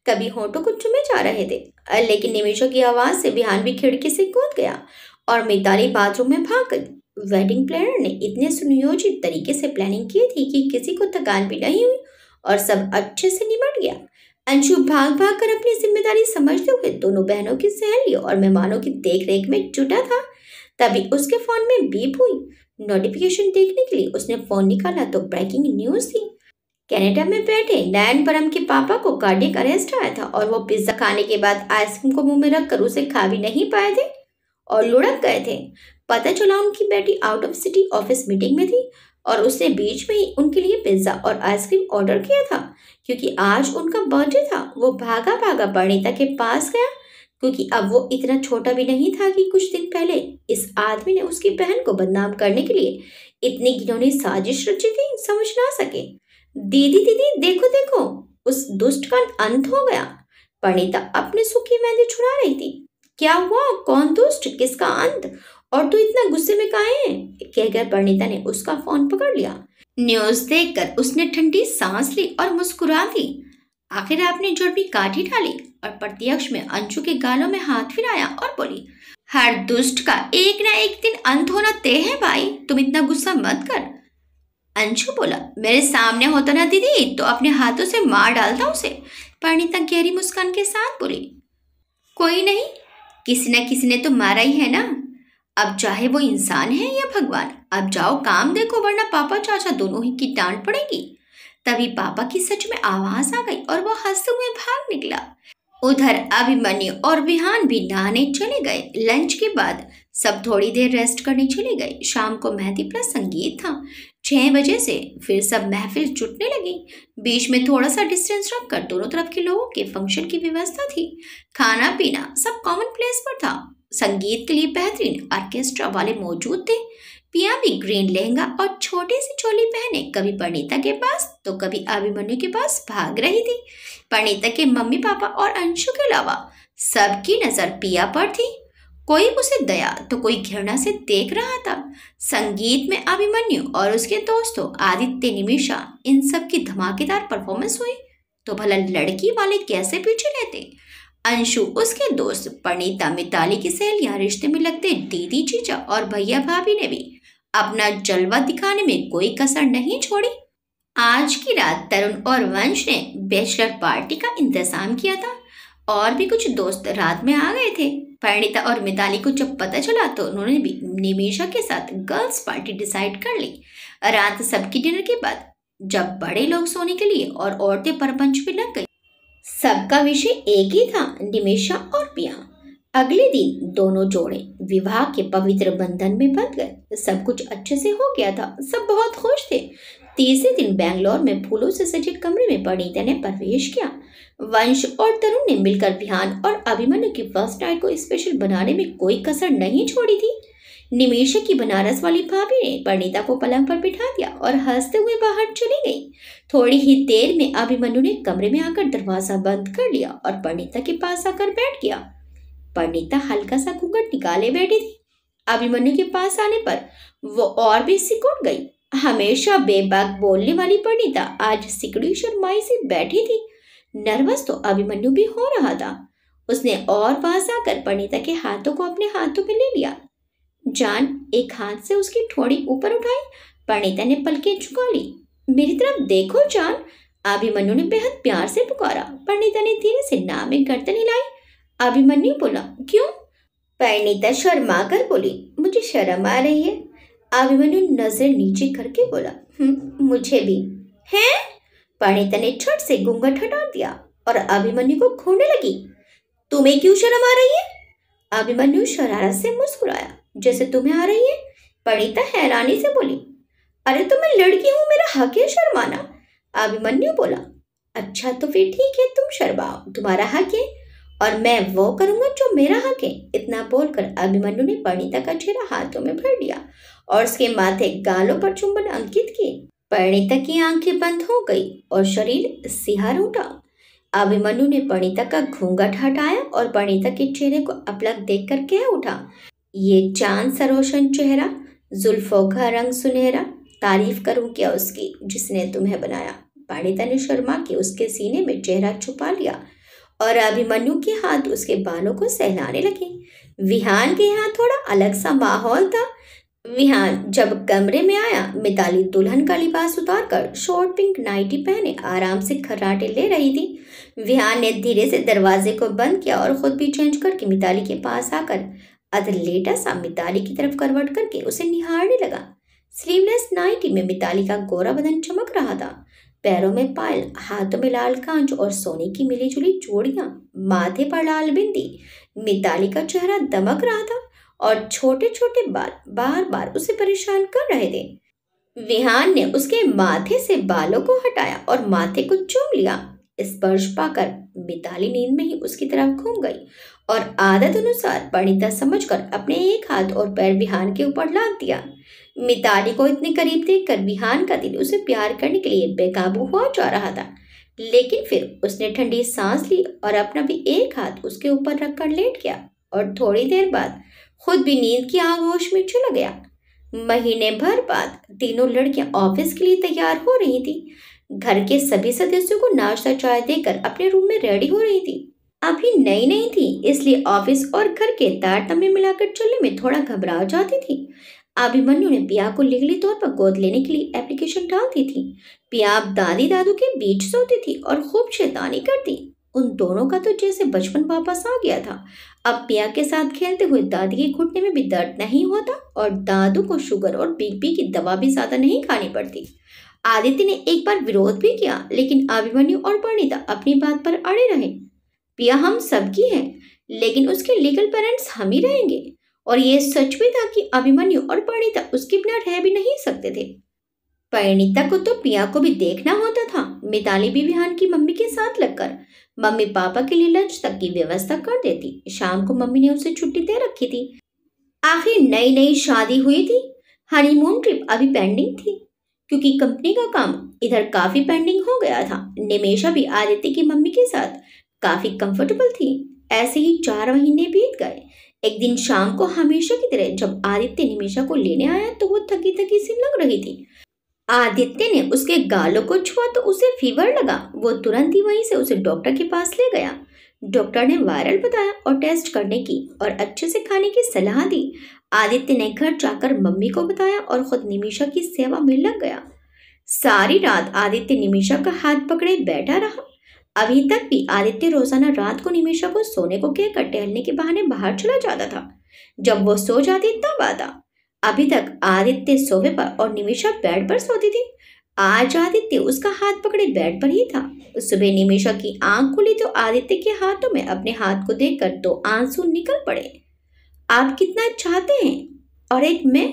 कभी होठों को चूमे जा रहे थे। लेकिन निमिषा की आवाज से विहान भी खिड़की से कूद गया और मिताली बाथरूम में भाग गई। वेडिंग प्लानर ने इतने सुनियोजित तरीके से प्लानिंग की थी कि किसी को थकान भी नहीं हुई और सब अच्छे से निपट गया। अंशु भाग भाग कर अपनी जिम्मेदारी समझते हुए दोनों बहनों की सहेलियों और मेहमानों की देखरेख में जुटा था। तभी उसके फोन में बीप हुई। नोटिफिकेशन देखने के लिए उसने फोन निकाला तो ब्रेकिंग न्यूज थी। कनाडा में बैठे नयन परम के पापा को कार्डियक अरेस्ट आया था और वो पिज्जा खाने के बाद आइसक्रीम को मुंह में रखकर उसे खा भी नहीं पाए थे और लुढ़क गए थे। पता चला उनकी बेटी out of city office meeting में थी और उसने बीच में ही उनके लिए पिज्जा और आइसक्रीम ऑर्डर किया था क्योंकि आज उनका बर्थडे था। वो भागा भागा परिणीता के पास गया क्योंकि अब वो इतना छोटा भी नहीं था कि कुछ दिन पहले इस आदमी ने उसकी बहन को बदनाम करने के लिए इतनी घिनौनी साजिश रची थी, समझ ना सके। दीदी दीदी देखो देखो, उस दुष्ट का अंत हो गया। परिणीता अपने सुख की मेहंदी छुड़ा रही थी। क्या हुआ? कौन दुष्ट? किसका अंत? और तू इतना गुस्से में काहे है? कहकर परिणीता ने उसका फोन पकड़ लिया। न्यूज देखकर उसने ठंडी सांस ली और मुस्कुरा दी। आखिर आपने जुड़वी काटी डाली और प्रत्यक्ष में अंशु के गालों में हाथ फिराया और बोली, हर दुष्ट का एक ना एक दिन अंत होना तय है भाई, तुम इतना गुस्सा मत कर। अंशु बोला, मेरे सामने होता ना दीदी तो अपने हाथों से मार डालता उसे। परिणीता गहरी मुस्कान के साथ बोली, कोई नहीं, किसी न किसी ने तो मारा ही है ना। अब चाहे वो इंसान है या भगवान, अब जाओ काम देखो, वरना पापा चाचा दोनों ही की डांट पड़ेगी। तभी पापा की सच में आवाज आ गई और वो हंसते हुए भाग निकला। उधर अभिमन्यु और विहान भी नहाने चले गए। लंच के बाद सब थोड़ी देर रेस्ट करने चले गए। शाम को मेहंदी प्लस संगीत था। 6 बजे से फिर सब महफिल जुटने लगी। बीच में थोड़ा सा डिस्टेंस रखकर दोनों तरफ के लोगों के फंक्शन की व्यवस्था थी। खाना पीना सब कॉमन प्लेस पर था। संगीत के लिए बेहतरीन ऑर्केस्ट्रा वाले मौजूद थे। पिया भी ग्रीन लहंगा और छोटी सी चोली पहने कभी परिणीता के पास तो कभी अभिमन्यु के पास भाग रही थी। परिणीता के मम्मी पापा और अंशु के अलावा सबकी नजर पिया पर थी। कोई उसे दया तो कोई घृणा से देख रहा था। संगीत में अभिमन्यु और उसके दोस्तों आदित्य, निमिषा, इन सब की धमाकेदार परफॉर्मेंस हुई तो भला लड़की वाले कैसे पीछे रहते। अंशु, उसके दोस्त, परिणीता, मिताली की सहेलियां, रिश्ते में लगते दीदी, जीजा और भैया भाभी ने भी अपना जलवा दिखाने में कोई कसर नहीं छोड़ी। आज की रात तरुण और वंश ने बैचलर पार्टी का इंतजाम किया था। और भी कुछ दोस्त रात में आ गए थे। परिणीता और मिताली को जब पता चला तो उन्होंने भी निमिषा के साथ गर्ल्स पार्टी डिसाइड कर ली। रात सबकी डिनर के बाद जब बड़े लोग सोने के लिए और औरतें परपंच में लग गई, सबका विषय एक ही था, निमिषा और पिया। अगले दिन दोनों जोड़े विवाह के पवित्र बंधन में बंध गए। सब कुछ अच्छे से हो गया था। सब बहुत खुश थे। तीसरे दिन बेंगलोर में फूलों से सजे कमरे में परिणीता ने प्रवेश किया। वंश और तरुण ने मिलकर विहान और अभिमन्यु की फर्स्ट नाइट को स्पेशल बनाने में कोई कसर नहीं छोड़ी थी। निमिषा की बनारस वाली भाभी ने परिणीता को पलंग पर बिठा दिया और हंसते हुए बाहर चली गई। थोड़ी ही देर में अभिमन्यु ने कमरे में आकर दरवाजा बंद कर लिया और परिणीता के पास आकर बैठ गया। परिणीता हल्का सा घूंघट निकाले बैठी थी। अभिमन्यु के पास आने पर वो और भी सिकुड़ गई। हमेशा बेबाक बोलने वाली परिणीता आज सिकड़ी शर्माई से बैठी थी। नर्वस तो अभिमन्यु भी हो रहा था। उसने और पास आकर परिणीता के हाथों को अपने हाथों में ले लिया। जान एक हाथ से उसकी ठोड़ी ऊपर उठाई। परिणीता ने पलकें झुका ली। मेरी तरफ देखो जान, अभिमन्यु ने बेहद प्यार से पुकारा। परिणीता ने धीरे से ना में गर्दन हिलाई। अभिमन्यु बोला, क्यों? परिणीता शर्मा कर बोली, मुझे शर्म आ रही है। अभिमन्यु नजर नीचे करके बोला, मुझे भी है। परिणीता ने छट से घूंघट हटा दिया और अभिमन्यु को घूरने लगी। तुम्हें क्यों शर्म आ रही है? अभिमन्यु शरारत से मुस्कुराया, जैसे तुम्हें आ रही है। परिणीता हैरानी से बोली, अरे तो मैं लड़की हूं, मेरा हक है शर्माना। अभिमन्यु बोला, अच्छा तो फिर ठीक है, तुम शर्माओ, तुम्हारा हक है और मैं वो करूंगा जो मेरा हक है। इतना बोलकर अभिमन्यु ने परिणीता का चेहरा हाथों में भर लिया और उसके माथे गालों पर चुंबन अंकित किए। परिणीता की आंखें बंद हो गई और शरीर सिहर उठा। अभिमन्यु ने परिणीता का घूंघट हटाया और परिणीता के चेहरे को अपलक देखकर कह उठा, ये चांद सरोशन चेहरा, जुल्फों का रंग सुनहरा, तारीफ करूं क्या उसकी जिसने तुम्हें बनाया। परिणीता ने शर्मा के उसके सीने में चेहरा छुपा लिया और अभिमन्यु के हाथ उसके बालों को सहलाने लगे। विहान के यहाँ थोड़ा अलग सा माहौल था। विहान जब कमरे में आया, मिताली दुल्हन का लिबास उतारकर शॉर्ट पिंक नाइटी पहने आराम से खर्राटे ले रही थी। विहान ने धीरे से दरवाजे को बंद किया और खुद भी चेंज करके मिताली के पास आकर अधलेटा सा मिताली की तरफ करवट करके उसे निहारने लगा। स्लीवलेस नाइटी में मिताली का गोरा बदन चमक रहा था। पैरों में पायल, हाथों में लाल कांच और सोने की मिली जुली चूड़ियां, माथे पर लाल बिंदी। मिताली का चेहरा दमक रहा था और छोटे छोटे बाल बार बार उसे परेशान कर रहे थे। विहान ने उसके माथे से बालों को हटाया और माथे को चूम लिया। स्पर्श पाकर मिताली नींद में ही उसकी तरफ घूम गई और आदत अनुसार परिणीता समझकर अपने एक हाथ और पैर विहान के ऊपर लाद दिया। मिताली को इतने करीब देखकर विहान का दिल उसे प्यार करने के लिए बेकाबू हो जा रहा था, लेकिन फिर उसने ठंडी सांस ली और अपना भी एक हाथ उसके ऊपर रखकर लेट गया और थोड़ी देर बाद खुद भी नींद की आगोश में चला गया। महीने भर बाद तीनों लड़कियां ऑफिस के लिए तैयार हो रही थी। घर के सभी सदस्यों को नाश्ता चाय देकर अपने रूम में रेडी हो रही थी। अभी नई नई थी, इसलिए ऑफिस और घर के तारतम्य मिलाकर चलने में थोड़ा घबरा जाती थी। अभिमन्यु ने पिया को लीगली तौर पर गोद लेने के लिए एप्लीकेशन डाल दी थी। पिया दादी दादू के बीच सोती थी और खूब शैतानी करती। उन दोनों का तो जैसे बचपन वापस आ गया था। अब पिया के साथ खेलते हुए दादी के घुटने में भी दर्द नहीं होता और दादू को शुगर और बीपी की दवा भी ज्यादा नहीं खानी पड़ती। आदित्य ने एक बार विरोध भी किया, लेकिन अभिमन्यु और परिणीता अपनी बात पर अड़े रहे। पिया हम सबकी है, लेकिन उसके लीगल पेरेंट्स हम ही रहेंगे। और ये सच भी था कि अभिमन्यु और परिणीता उसके बिना रह भी नहीं सकते थे। परिणीता को तो पिया को भी देखना होता था। मिताली भी विहान की मम्मी के साथ लगकर मम्मी पापा के लिए लंच तक की व्यवस्था कर देती। शाम को मम्मी ने उसे छुट्टी दे रखी थी। आखिर नई नई शादी हुई थी। हनीमून ट्रिप अभी पेंडिंग थी, क्योंकि कंपनी का काम इधर काफी पेंडिंग हो गया था। निमेशा भी आदित्य की मम्मी के साथ काफी कंफर्टेबल थी। ऐसे ही 4 महीने बीत गए। एक दिन शाम को हमेशा की तरह जब आदित्य निमेशा को लेने आया तो वो थकी थकी सी लग रही थी। आदित्य ने उसके गालों को छुआ तो उसे फीवर लगा। वो तुरंत ही वहीं से उसे डॉक्टर के पास ले गया। डॉक्टर ने वायरल बताया और टेस्ट करने की और अच्छे से खाने की सलाह दी। आदित्य ने घर जाकर मम्मी को बताया और खुद निमिषा की सेवा में लग गया। सारी रात आदित्य निमिषा का हाथ पकड़े बैठा रहा। अभी तक भी आदित्य रोजाना रात को निमिषा को सोने को कहकर टहलने के बहाने बाहर चला जाता था। जब वो सो जाती तब आता। अभी तक आदित्य सोफे पर और निमिषा बेड पर सोती थी। आज आदित्य उसका हाथ पकड़े बेड पर ही था। सुबह निमिषा की आंख खुली तो आदित्य के हाथों में अपने हाथ को देखकर 2 आंसू निकल पड़े। आप कितना चाहते हैं? और एक मैं।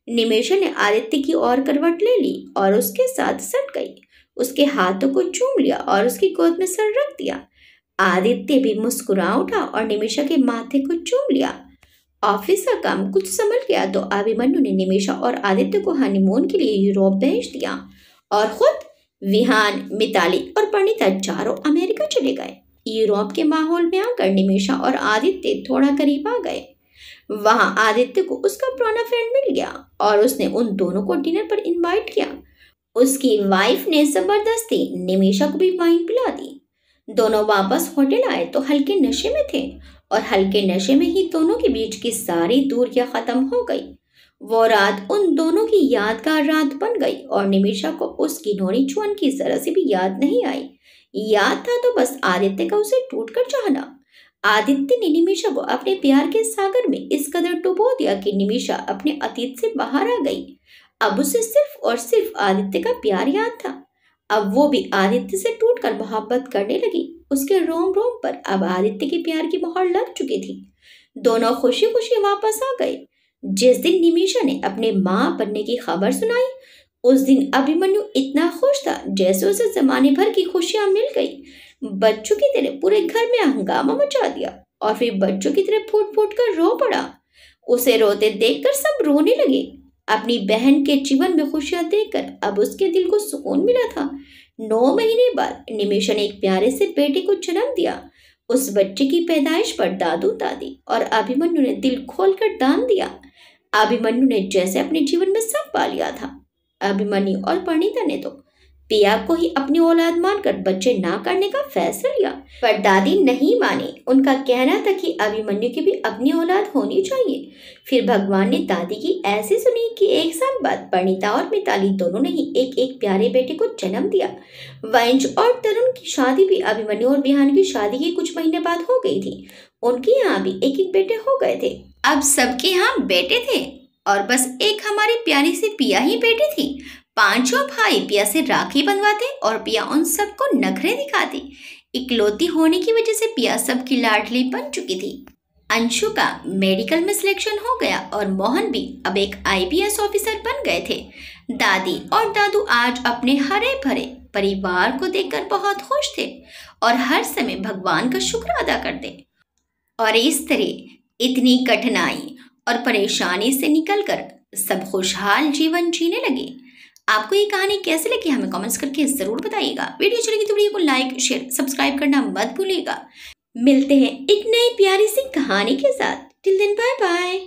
निमिषा ने आदित्य की ओर करवट ले ली और उसके साथ सट गई। उसके हाथों को चूम लिया और उसकी गोद में सर रख दिया। आदित्य भी मुस्कुरा उठा और निमिषा के माथे को चूम लिया। ऑफिस का काम कुछ संभल गया तो अभिमन्यु ने निमिषा और आदित्य को हनीमून के लिए यूरोप भेज दिया और खुद विहान, मिताली और परिणीता चारों अमेरिका चले गए। यूरोप के माहौल में आकर निमिषा और आदित्य थोड़ा करीब आ गए। वहां आदित्य को उसका पुराना फ्रेंड मिल गया और उसने उन दोनों को डिनर पर इनवाइट किया। उसकी वाइफ ने जबरदस्ती निमिषा को भी वाइन पिला दी। दोनों वापस होटल आए तो हल्के नशे में थे और हल्के नशे में ही दोनों के बीच की सारी दूरियां खत्म हो गई। वो रात उन दोनों की यादगार रात बन गई और निमिषा को उसकी नोनी छुअन की जरा सी भी याद नहीं आई। याद था तो बस आदित्य का उसे टूटकर चाहना। आदित्य ने निमिषा को अपने प्यार के सागर में इस कदर डुबो दिया कि निमिषा अपने अतीत से बाहर आ गई। अब उसे सिर्फ और सिर्फ आदित्य का प्यार याद था। अब वो भी आदित्य से टूटकर मोहब्बत करने लगी। उसके रोम रोम पर अब आदित्य के प्यार की मोहर लग चुकी थी। दोनों खुशी खुशी वापस आ गए। जिस दिन निमिषा ने अपने माँ बनने की खबर सुनाई, उस दिन अभिमन्यु इतना खुश था जैसे उसे जमाने भर की खुशियां मिल गई। बच्चों की तरह पूरे घर में हंगामा मचा दिया और फिर बच्चों की तरह फूट फूट कर रो पड़ा। उसे रोते देखकर सब रोने लगे। अपनी बहन के जीवन में खुशियां देखकर अब उसके दिल को सुकून मिला था। 9 महीने बाद निमिषा ने एक प्यारे से बेटे को जन्म दिया। उस बच्चे की पैदाइश पर दादू दादी और अभिमन्यु ने दिल खोलकर दान दिया। अभिमन्यु ने जैसे अपने जीवन में सब पा लिया था। अभिमन्यु और परिणीता ने तो पिया को ही अपनी औलाद मानकर बच्चे ना करने का फैसला लिया, पर दादी नहीं मानी। उनका कहना था कि अभिमन्यु की भी अपनी औलाद होनी चाहिए। फिर भगवान ने दादी की ऐसी सुनी कि 1 साल बाद परिणीता और मिताली दोनों ने ही एक एक प्यारे बेटे को जन्म दिया। वंश और तरुण की शादी भी अभिमन्यु और विहान की शादी के कुछ महीने बाद हो गई थी। उनके यहाँ भी एक एक बेटे हो गए थे। अब सबके यहाँ बेटे थे और बस एक हमारी प्यारी सी पिया ही बेटी थी। 5 भाई पिया से राखी बंधवाते और पिया उन सबको नखरे दिखाती। इकलौती होने की वजह से पिया सबकी लाडली बन चुकी थी। अंशु का मेडिकल में सिलेक्शन हो गया और मोहन भी अब एक IPS ऑफिसर बन गए थे। दादी और दादू आज अपने हरे भरे परिवार को देखकर बहुत खुश थे और हर समय भगवान का शुक्र अदा करते। और इस तरह इतनी कठिनाई और परेशानी से निकलकर सब खुशहाल जीवन जीने लगे। आपको ये कहानी कैसे लगी हमें कमेंट्स करके जरूर बताइएगा। वीडियो अच्छी लगी तो वीडियो को लाइक, शेयर, सब्सक्राइब करना मत भूलिएगा। मिलते हैं एक नई प्यारी सी कहानी के साथ। Till then bye bye.